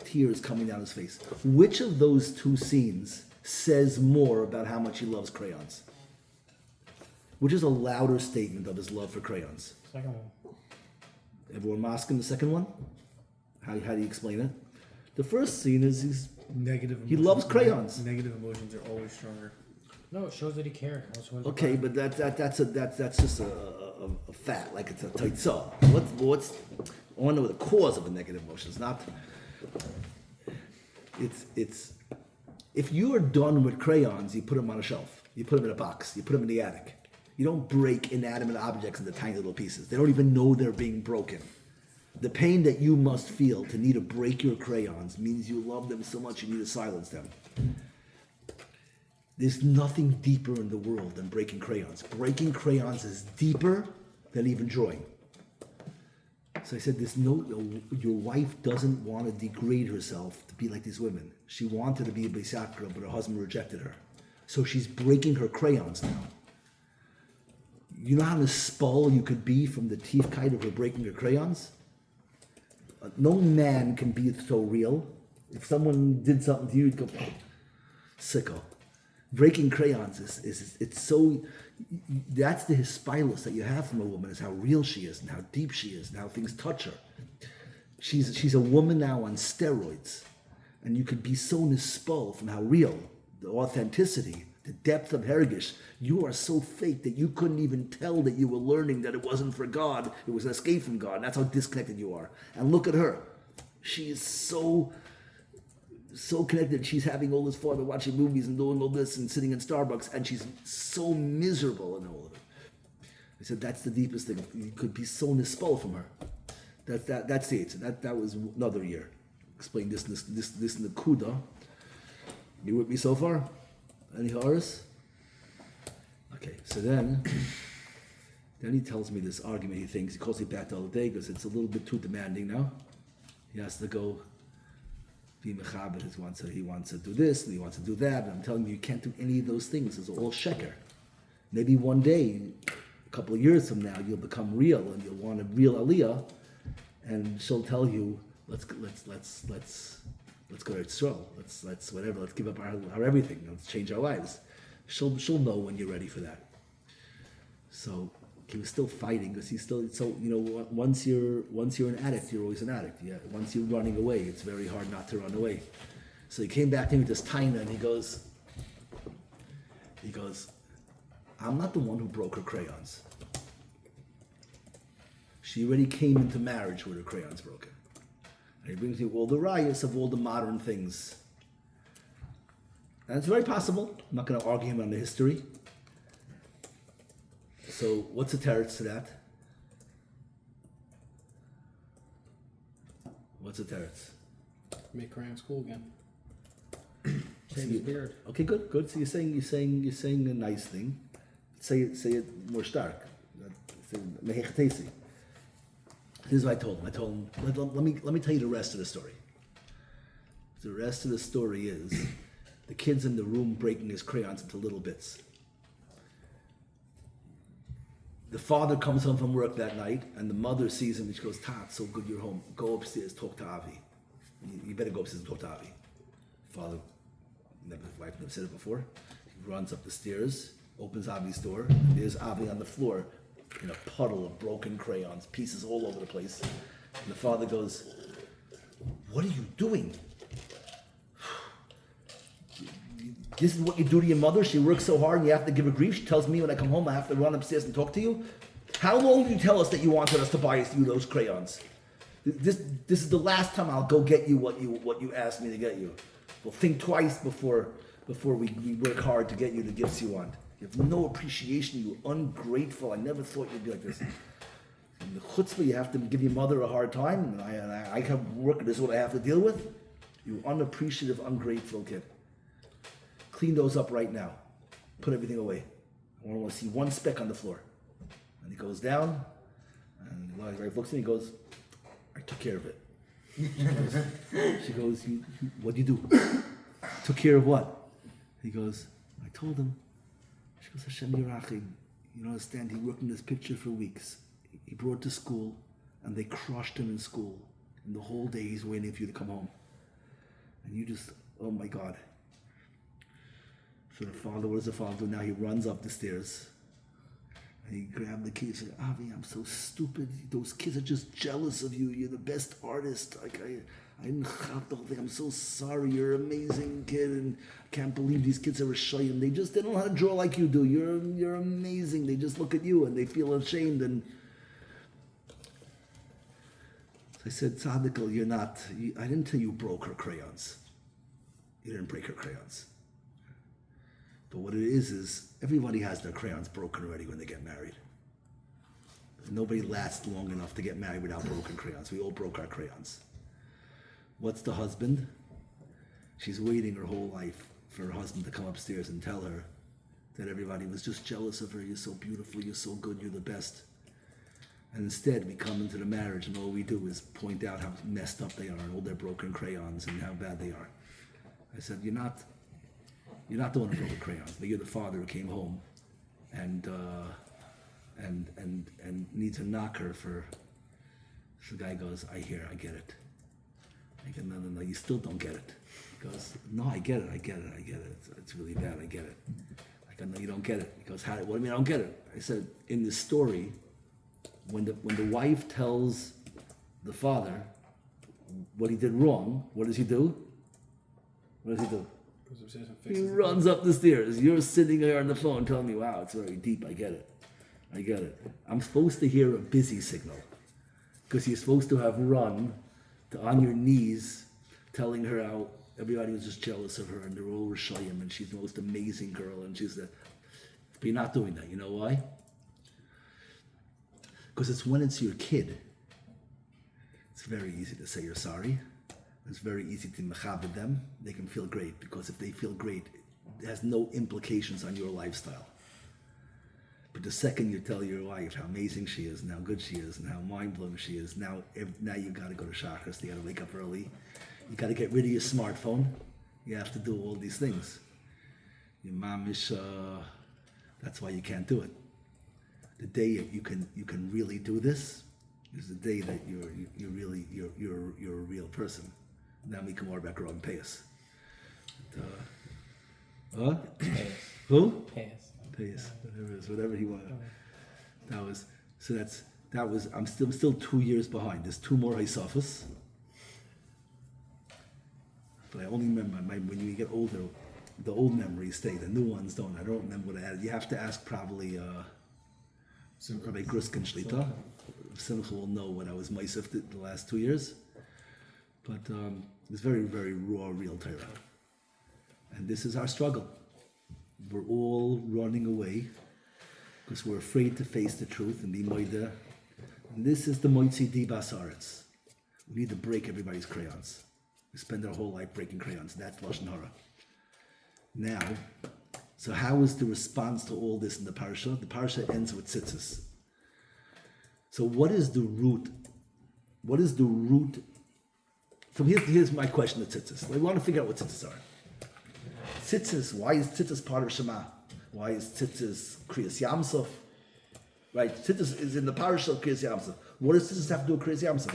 Tears coming down his face. Which of those two scenes says more about how much he loves crayons? Which is a louder statement of his love for crayons? Second one. Everyone masking the second one? How do you explain it? The first scene is he loves crayons. Negative emotions are always stronger. No, it shows that he cared. Okay, but that's just a fact, like it's a taitzah. What's I want to know the cause of a negative emotion. It's not. It's if you are done with crayons, you put them on a shelf. You put them in a box. You put them in the attic. You don't break inanimate objects into tiny little pieces. They don't even know they're being broken. The pain that you must feel to need to break your crayons means you love them so much you need to silence them. There's nothing deeper in the world than breaking crayons. Breaking crayons is deeper than even drawing. So I said, your wife doesn't want to degrade herself to be like these women. She wanted to be a Beis Yaakov girl, but her husband rejected her. So she's breaking her crayons now. You know how spall you could be from the tiefkeit of her breaking your crayons? No man can be so real. If someone did something to you, you'd go, sicko. Breaking crayons is it's so, that's the hispilus that you have from a woman, is how real she is and how deep she is and how things touch her. She's a woman now on steroids. And you could be so nispal from how real, the authenticity, the depth of hergish. You are so fake that you couldn't even tell that you were learning that it wasn't for God, it was an escape from God. And that's how disconnected you are. And look at her. She is so connected. She's having all this fun and watching movies and doing all this and sitting in Starbucks, and she's so miserable in all of it. I said, that's the deepest thing. You could be so nispal from her. That's the answer. That was another year. Explain this in the Kuda. You with me so far? Any horrors? Okay, so then he tells me this argument he calls me back the other day because it's a little bit too demanding now. He has to go be mechaber, he wants to do this and he wants to do that, and I'm telling you can't do any of those things. It's all sheker. Maybe one day, a couple of years from now, you'll become real and you'll want a real aliyah, and she'll tell you, let's go to Yisrael. Let's whatever. Let's give up our everything. Let's change our lives. She'll know when you're ready for that. So he was still fighting because he's still once you're an addict, you're always an addict. Yeah. Once you're running away, it's very hard not to run away. So he came back to me with this taina and he goes, I'm not the one who broke her crayons. She already came into marriage with her crayons broken. And he brings me all the rayas of all the modern things. And it's very possible. I'm not going to argue him on the history. So what's the teretz to that? What's the teretz? Make crayons cool again. Shave his beard. Okay, good. So you're saying a nice thing. Say it more stark. Mehechatesi. Here's what I told him. Let me tell you the rest of the story. The rest of the story is the kid's in the room breaking his crayons into little bits. The father comes home from work that night, and the mother sees him, and she goes, "Ta, it's so good you're home. Go upstairs, talk to Avi. You better go upstairs and talk to Avi." Father, wife never said it before. He runs up the stairs, opens Avi's door, and there's Avi on the floor in a puddle of broken crayons, pieces all over the place. And the father goes, "What are you doing? This is what you do to your mother? She works so hard and you have to give her grief. She tells me when I come home I have to run upstairs and talk to you. How long did you tell us that you wanted us to buy you those crayons? This is the last time I'll go get you what you asked me to get you. Well, think twice before we work hard to get you the gifts you want. You have no appreciation. You ungrateful. I never thought you'd be like this. In the chutzpah, you have to give your mother a hard time, and I have work. This is what I have to deal with. You unappreciative, ungrateful kid. Clean those up right now. Put everything away. I want to see one speck on the floor." And he goes down, and his wife looks at me and goes, "I took care of it." She goes, "What'd you do?" "Took care of what?" He goes, "I told him." She goes, "Hashem Yerachim, you don't understand, he worked on this picture for weeks. He brought it to school, and they crushed him in school. And the whole day he's waiting for you to come home. And you just, oh my God." So the father, what does the father do now? He runs up the stairs. And he grabbed the kids and said, "Avi, I'm so stupid. Those kids are just jealous of you. You're the best artist. Like I didn't have the whole thing. I'm so sorry. You're an amazing kid, and I can't believe these kids are Rishayim. They don't know how to draw like you do. You're amazing. They just look at you and they feel ashamed." And so I said, "Tzadikal, you're not. I didn't tell you broke her crayons. You didn't break her crayons. But what it is everybody has their crayons broken already when they get married. Nobody lasts long enough to get married without broken crayons. We all broke our crayons. What's the husband? She's waiting her whole life for her husband to come upstairs and tell her that everybody was just jealous of her. You're so beautiful, you're so good, you're the best. And instead, we come into the marriage and all we do is point out how messed up they are, all their broken crayons and how bad they are. I said, you're not the one who broke the crayons, but you're the father who came home and and needs a knocker for. So the guy goes, I get it. I go, no, you still don't get it. He goes, no, I get it. It's really bad, I get it. I go, no, you don't get it. He goes, what do you mean I don't get it? I said, in this story, when the wife tells the father what he did wrong, what does he do? What does he do? Goes upstairs and He fixes it. runs up the stairs. You're sitting there on the phone telling me, wow, it's very deep, I get it. I'm supposed to hear a busy signal. Because you're supposed to have run on your knees telling her how everybody was just jealous of her and they're all Rishayim and she's the most amazing girl and she's the... But you're not doing that. You know why? Because it's when it's your kid. It's very easy to say you're sorry. It's very easy to mechabed them. They can feel great because if they feel great, it has no implications on your lifestyle. But the second you tell your wife how amazing she is and how good she is and how mind-blowing she is, now you got to go to Shachris, you got to wake up early, you got to get rid of your smartphone, you have to do all these things. Your mom is, that's why you can't do it. The day you can really do this is the day that you're a real person. Now we can more about growing pace. Who? Pace, whatever he wanted. I'm still 2 years behind. There's 2 more Isafas. But I only remember when you get older, the old memories stay, the new ones don't. I don't remember what I added. You have to ask probably Rabbi Gruskin Shlita. Simcha will know what I was Meisif the last 2 years. But it's very, very raw, real Torah. And this is our struggle. We're all running away because we're afraid to face the truth and be moida. And this is the moitzi di basaretz. We need to break everybody's crayons. We spend our whole life breaking crayons. That's Lashon Hara. Now, so how is the response to all this in the parsha? The parsha ends with tzitzis. So what is the root? What is the root? So here's my question to tzitzis. We want to figure out what tzitzis are. Tzitzis, why is tzitzis part of Shema? Why is tzitzis Kriyas Yamsuf? Right, tzitzis is in the parish of Kriyas Yamsuf. What does tzitzis have to do with Kriyas Yamsuf?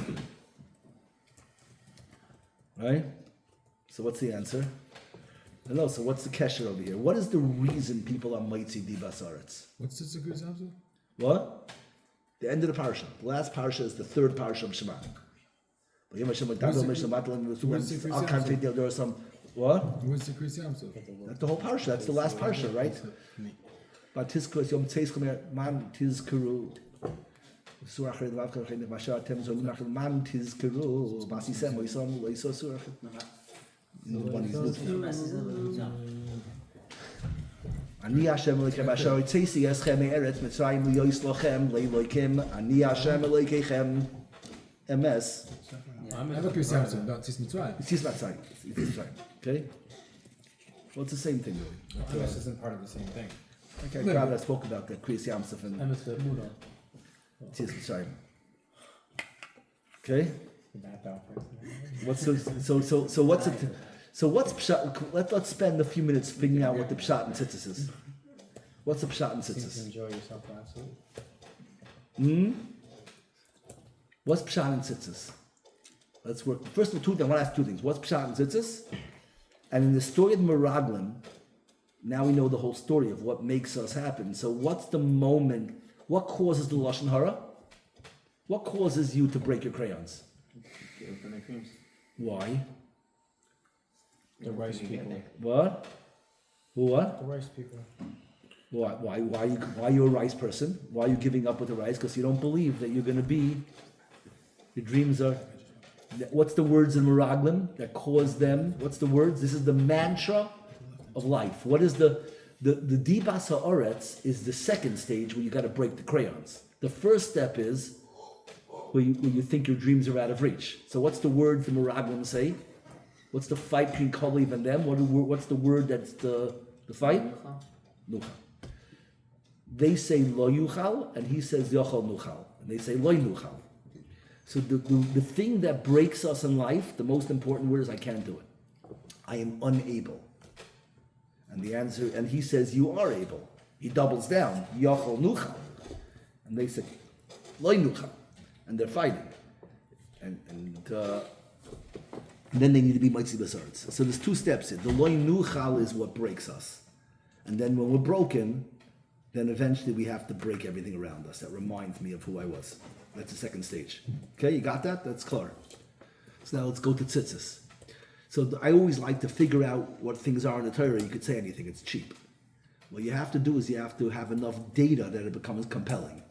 Right? So what's the answer? No, so what's the kesher over here? What is the reason people are Maitzi Di Basaretz? What's this a good example? What? The end of the parsha. The last parsha is the third parsha of Shema. There are some... What? What's the Chris Yamsuf? That's the whole parsha. That's the last parsha, right? But Tizkos Yom Tzeischem Man Tizkeru. Surah Chayim Vav Chayim Mashar Tem Zon Nachem Man Tizkeru. Masisem Oisam Oiso Surah. Ani Hashem Elokeichem Asher Hotzei Eschem Me'eretz Mitzrayim Liyois Lochem Le'Elokim Ani Hashem Elokeichem Emes. I have a Chris Yamsuf, not Tis Mitzrayim. It's Mitzrayim. It's Mitzrayim. Okay? Well, it's the same thing, really. This isn't part of the same thing. Okay, God, I spoke about that Kriyas Yamsuf and Tis Mitzrayim. Okay? What's pshat? Let's spend a few minutes figuring out what the pshat and tzitzis is. What's the pshat and tzitzis? Enjoy yourself last week. What's pshat and tzitzis? Let's work. First of all, I want to ask 2 things. What's pshat and tzitzis? And in the story of Meraglim, now we know the whole story of what makes us happen. So what's the moment? What causes the Lashon Hara? What causes you to break your crayons? Why? The rice people. What? What? The rice people. Why are you a rice person? Why are you giving up with the rice? Because you don't believe that you're going to be. Your dreams are. What's the words in Meraglim that cause them? What's the words? This is the mantra of life. What is the Dibas Ha'aretz is the second stage where you got to break the crayons. The first step is where you think your dreams are out of reach. So what's the word the Meraglim say? What's the fight between Kalev and them? What's the word that's the fight? Nuchal. They say lo yuchal, and he says yochal nuchal. And they say lo nuchal. So the thing that breaks us in life, the most important word is I can't do it. I am unable. And the answer, and he says you are able. He doubles down. Yochal nuchal. And they say, Lo nuchal. And they're fighting. And then they need to be mitzi b'sards. So there's two steps here. The Lo nuchal is what breaks us. And then when we're broken, then eventually we have to break everything around us. That reminds me of who I was. That's the second stage. Okay, you got that? That's clear. So now let's go to tzitzis. So I always like to figure out what things are in the Torah. You could say anything, it's cheap. What you have to do is you have to have enough data that it becomes compelling.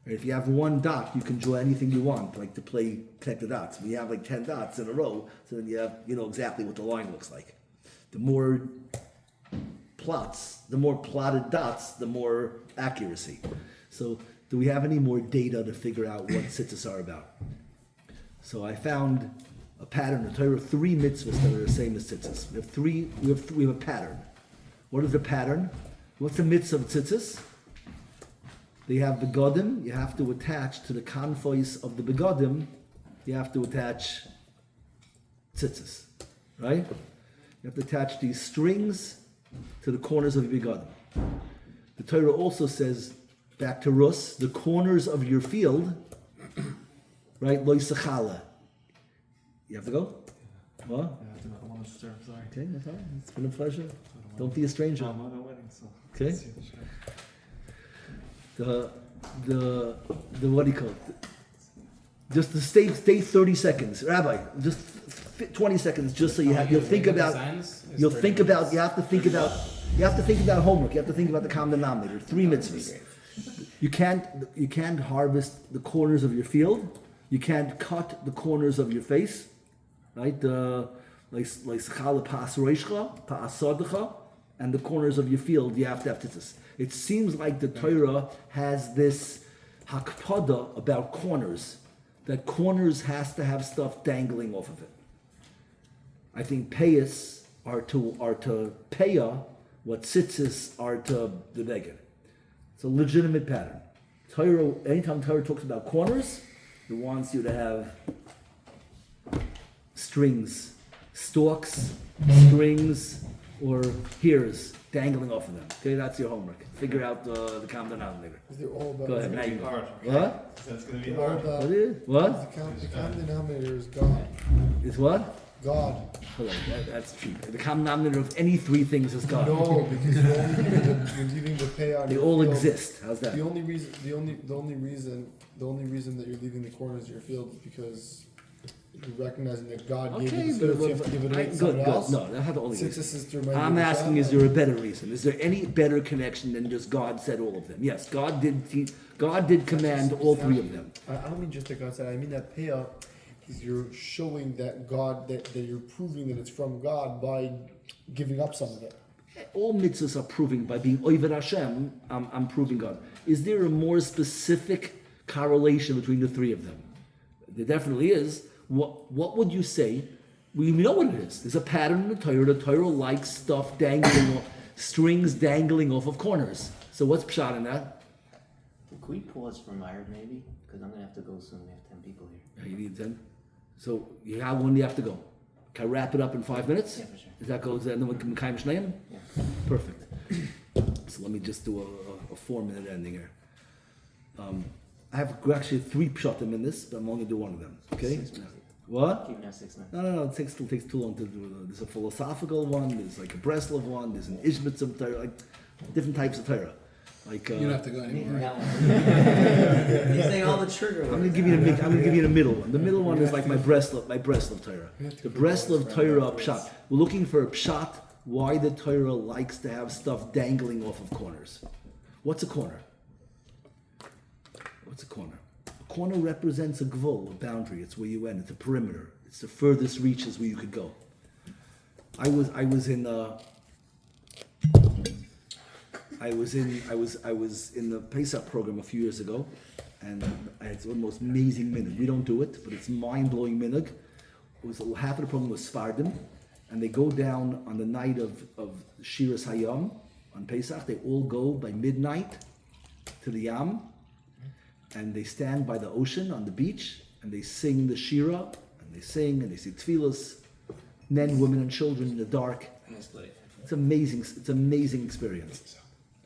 Right? If you have one dot, you can draw anything you want, like to play connect the dots. When you have like 10 dots in a row, so then you know exactly what the line looks like. The more plots, the more plotted dots, the more accuracy. So do we have any more data to figure out what tzitzis are about? So I found a pattern in the Torah, 3 mitzvahs that are the same as tzitzis. We have a pattern. What is the pattern? What's the mitzvah of tzitzis? They have begodim. You have to attach to the convoys of the begodim. You have to attach tzitzis, right? You have to attach these strings to the corners of your begodim. The Torah also says, back to Rus, the corners of your field, right? Lo yisachala. You have to go? What? I want to start. Sorry. Okay, that's all right. It's been a pleasure. Don't be a stranger. I'm on a wedding, so. Okay. The what do you call it? Just to stay 30 seconds, Rabbi. Just 20 seconds, just so you have. You'll think about. You have to think about. You have to think about homework. You have to think about the common denominator. 3 mitzvahs. You can't harvest the corners of your field. You can't cut the corners of your face, right? Like schale pas roishcha, pas sodecha, and the corners of your field. You have to have tzitzis. It seems like the Torah has this hakpada about corners. That corners has to have stuff dangling off of it. I think payas are to paya what tzitzis are to the beggar. It's a legitimate pattern. Torah, anytime Torah talks about corners, it wants you to have strings, stalks, strings, or hairs dangling off of them. Okay, that's your homework. Figure out the common denominator. They're all about. Go ahead, now you go. Hard. What? That's gonna be They're all hard. about. What is? What? The common denominator is God. Is what? God. Hold on, that's cheap. The common denominator of any 3 things is God. No, because you're leaving the pay on. They your all field. exist. How's that? The only reason that you're leaving the corners of your field is because you're recognizing that God gave Okay, you the field, so you have to give it away to someone else. No, that's not the only Since reason. this is to remind you I'm of the asking, is Shabbat. there a better reason? Is there any better connection than just God said all of them? Yes, God did command all 3 of them. I don't mean just that God said. I mean that payout is you're showing that God that you're proving that it's from God by giving up some of it. All mitzvahs are proving by being Oived Hashem, I'm proving God. Is there a more specific correlation between the 3 of them? There definitely is. What would you say? We know what it is. There's a pattern in the Torah. The Torah likes stuff dangling off, strings dangling off of corners. So what's pshat in that? Can we pause for Myron maybe? Because I'm gonna have to go soon. We have 10 people here. You need 10. So how when do you have to go? Can I wrap it up in 5 minutes? Yeah, for sure. Is that goes? And then we can Mekayim Shneim? Yeah. Perfect. So let me just do a 4-minute ending here. I have actually 3 pshatim in this, but I'm only going to do one of them. Okay? 6 minutes. What? Keep now 6 minutes. No. It still takes too long to do. There's a philosophical one. There's like a Breslov one. There's an Ishmael Torah. Like different types of Torah. Like You don't have to go anymore. Right? He's saying all the trigger I'm words. gonna give you the I'm gonna give you the middle one. The middle one is like my Breslov Torah. The Breslov Torah pshat. We're looking for a pshat. Why the Torah likes to have stuff dangling off of corners. What's a corner? What's a corner? A corner represents a gvul, a boundary. It's where you end. It's a perimeter. It's the furthest reaches where you could go. I was in the Pesach program a few years ago, and it's the most amazing minhag. We don't do it, but it's mind-blowing minhag. It was half of the program was Sfardim, and they go down on the night of Shiras Hayam on Pesach. They all go by midnight to the Yam, and they stand by the ocean on the beach, and they sing the Shira, and they sing and they say tefillas, men, women, and children in the dark. It's amazing. It's an amazing experience.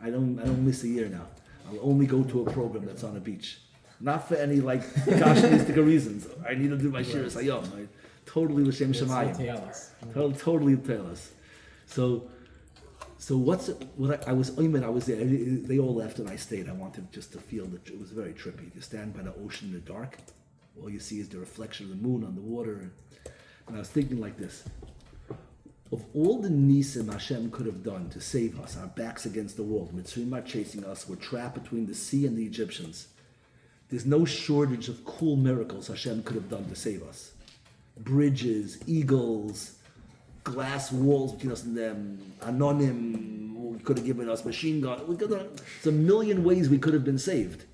I don't miss a year now. I'll only go to a program that's on a beach. Not for any like kashmiristic reasons. I need to do my shir sayom. Totally l'shem shemayim. Totally tailors. So I was there. They all left and I stayed. I wanted just to feel that it was very trippy. You stand by the ocean in the dark. All you see is the reflection of the moon on the water. And I was thinking like this. Of all the nisim Hashem could have done to save us, our backs against the wall, Mitzrayim are chasing us, we're trapped between the sea and the Egyptians. There's no shortage of cool miracles Hashem could have done to save us. Bridges, eagles, glass walls between us and them, anonim, we could have given us machine gun. There's a million ways we could have been saved.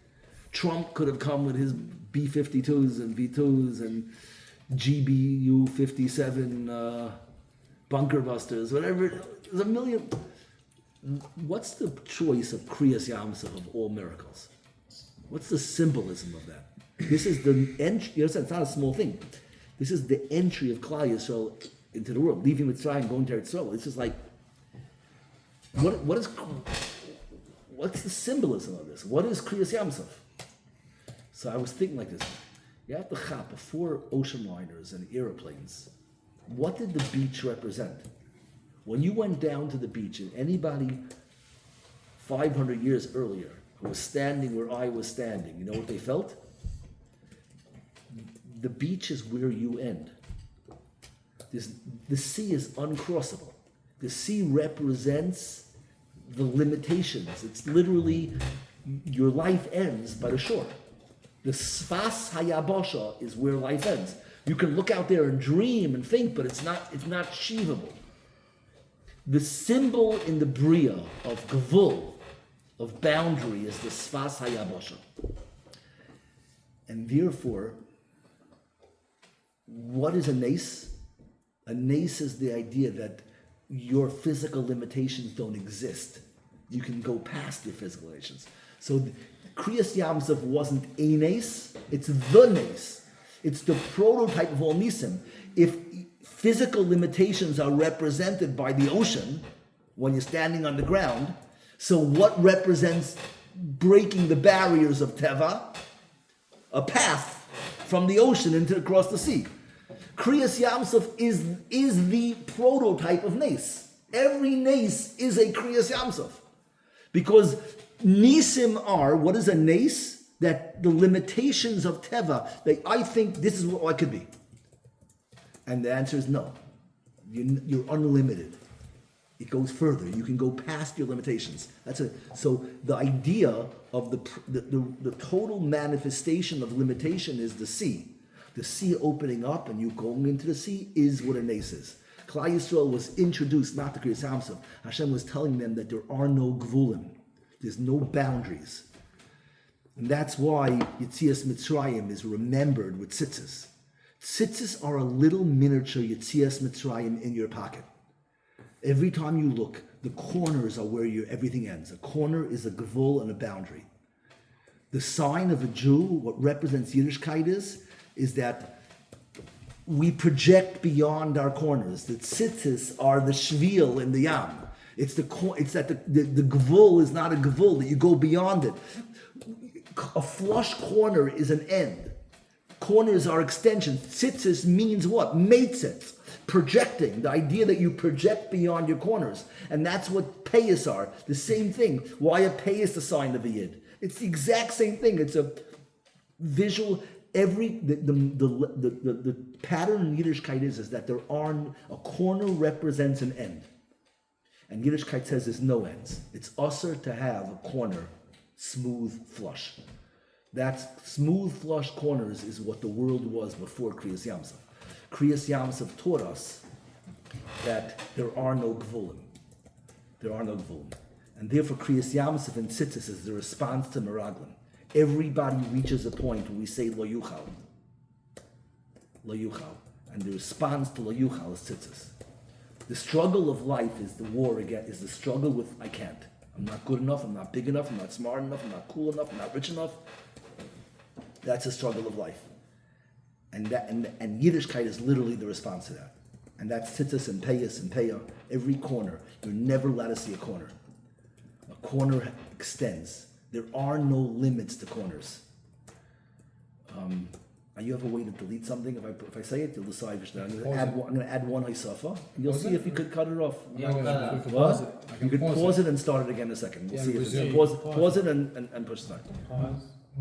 Trump could have come with his B-52s and V2s and GBU 57 bunker busters, whatever. There's a million. What's the choice of Kriyas Yamsuf of all miracles? What's the symbolism of that? This is the entry. You understand? It's not a small thing. This is the entry of Klal Yisrael into the world, leaving Mitzrayim, going to Eretz Yisrael. It's just like, what's the symbolism of this? What is Kriyas Yamsuf? So I was thinking like this. You have to chop before ocean liners and airplanes. What did the beach represent? When you went down to the beach, and anybody 500 years earlier who was standing where I was standing, you know what they felt? The beach is where you end. The sea is uncrossable. The sea represents the limitations. It's literally, your life ends by the shore. The Sfas Hayabosha is where life ends. You can look out there and dream and think, but it's not achievable. The symbol in the Bria of Gavul, of boundary, is the Sfas Hayabosha. And therefore, what is a nace? A nace is the idea that your physical limitations don't exist. You can go past your physical limitations. So Kriyas Yamsuf wasn't a nace, it's the nace. It's the prototype of all nisim. If physical limitations are represented by the ocean when you're standing on the ground, so what represents breaking the barriers of Teva? A path from the ocean across the sea. Kriyas Yamsuf is the prototype of nace. Every nace is a Kriyas Yamsuf. Because nisim are, what is a nace? That the limitations of Teva, that I think this is what I could be. And the answer is no. You're unlimited. It goes further. You can go past your limitations. So the idea of the total manifestation of limitation is the sea. The sea opening up and you going into the sea is what a nace is. Klal Yisrael was introduced, not the Kriyas Yamsuf. Hashem was telling them that there are no gvulim. There's no boundaries. And that's why Yetzias Mitzrayim is remembered with tzitzis. Tzitzis are a little miniature Yetzias Mitzrayim in your pocket. Every time you look, the corners are where everything ends. A corner is a gevul and a boundary. The sign of a Jew, what represents Yiddishkeit is that we project beyond our corners. The tzitzis are the shvil in the yam. It's that the gevul is not a gevul, that you go beyond it. A flush corner is an end. Corners are extensions. Tzitzis means what? Meitzitz. Projecting. The idea that you project beyond your corners. And that's what payas are. The same thing. Why a payas the sign of a yid? It's the exact same thing. It's a visual. The pattern in Yiddishkeit is that a corner represents an end. And Yiddishkeit says there's no ends. It's usher to have a corner smooth flush. That smooth flush corners is what the world was before Kriyas Yamsuf. Kriyas Yamsuf taught us that there are no gvulim. There are no gvulim. And therefore Kriyas Yamsuf and tzitzis is the response to Meraglim. Everybody reaches a point where we say lo yuchal. Lo yuchal. And the response to lo yuchal is tzitzis. The struggle of life is the war again, is the struggle with I can't. I'm not good enough, I'm not big enough, I'm not smart enough, I'm not cool enough, I'm not rich enough. That's a struggle of life. And Yiddishkeit is literally the response to that. And that's tzitzis and payas and payah, every corner. You're never allowed to see a corner. A corner extends. There are no limits to corners. Are you have a way to delete something? If I say it, you'll decide. I'm going to add one Hisafa. You'll Pause see it? if you could cut it off. Yeah, We but, can What? pause it. I You can could pause it and start it again in a second. We'll Yeah, see if resume. it's pause it and push start. Pause.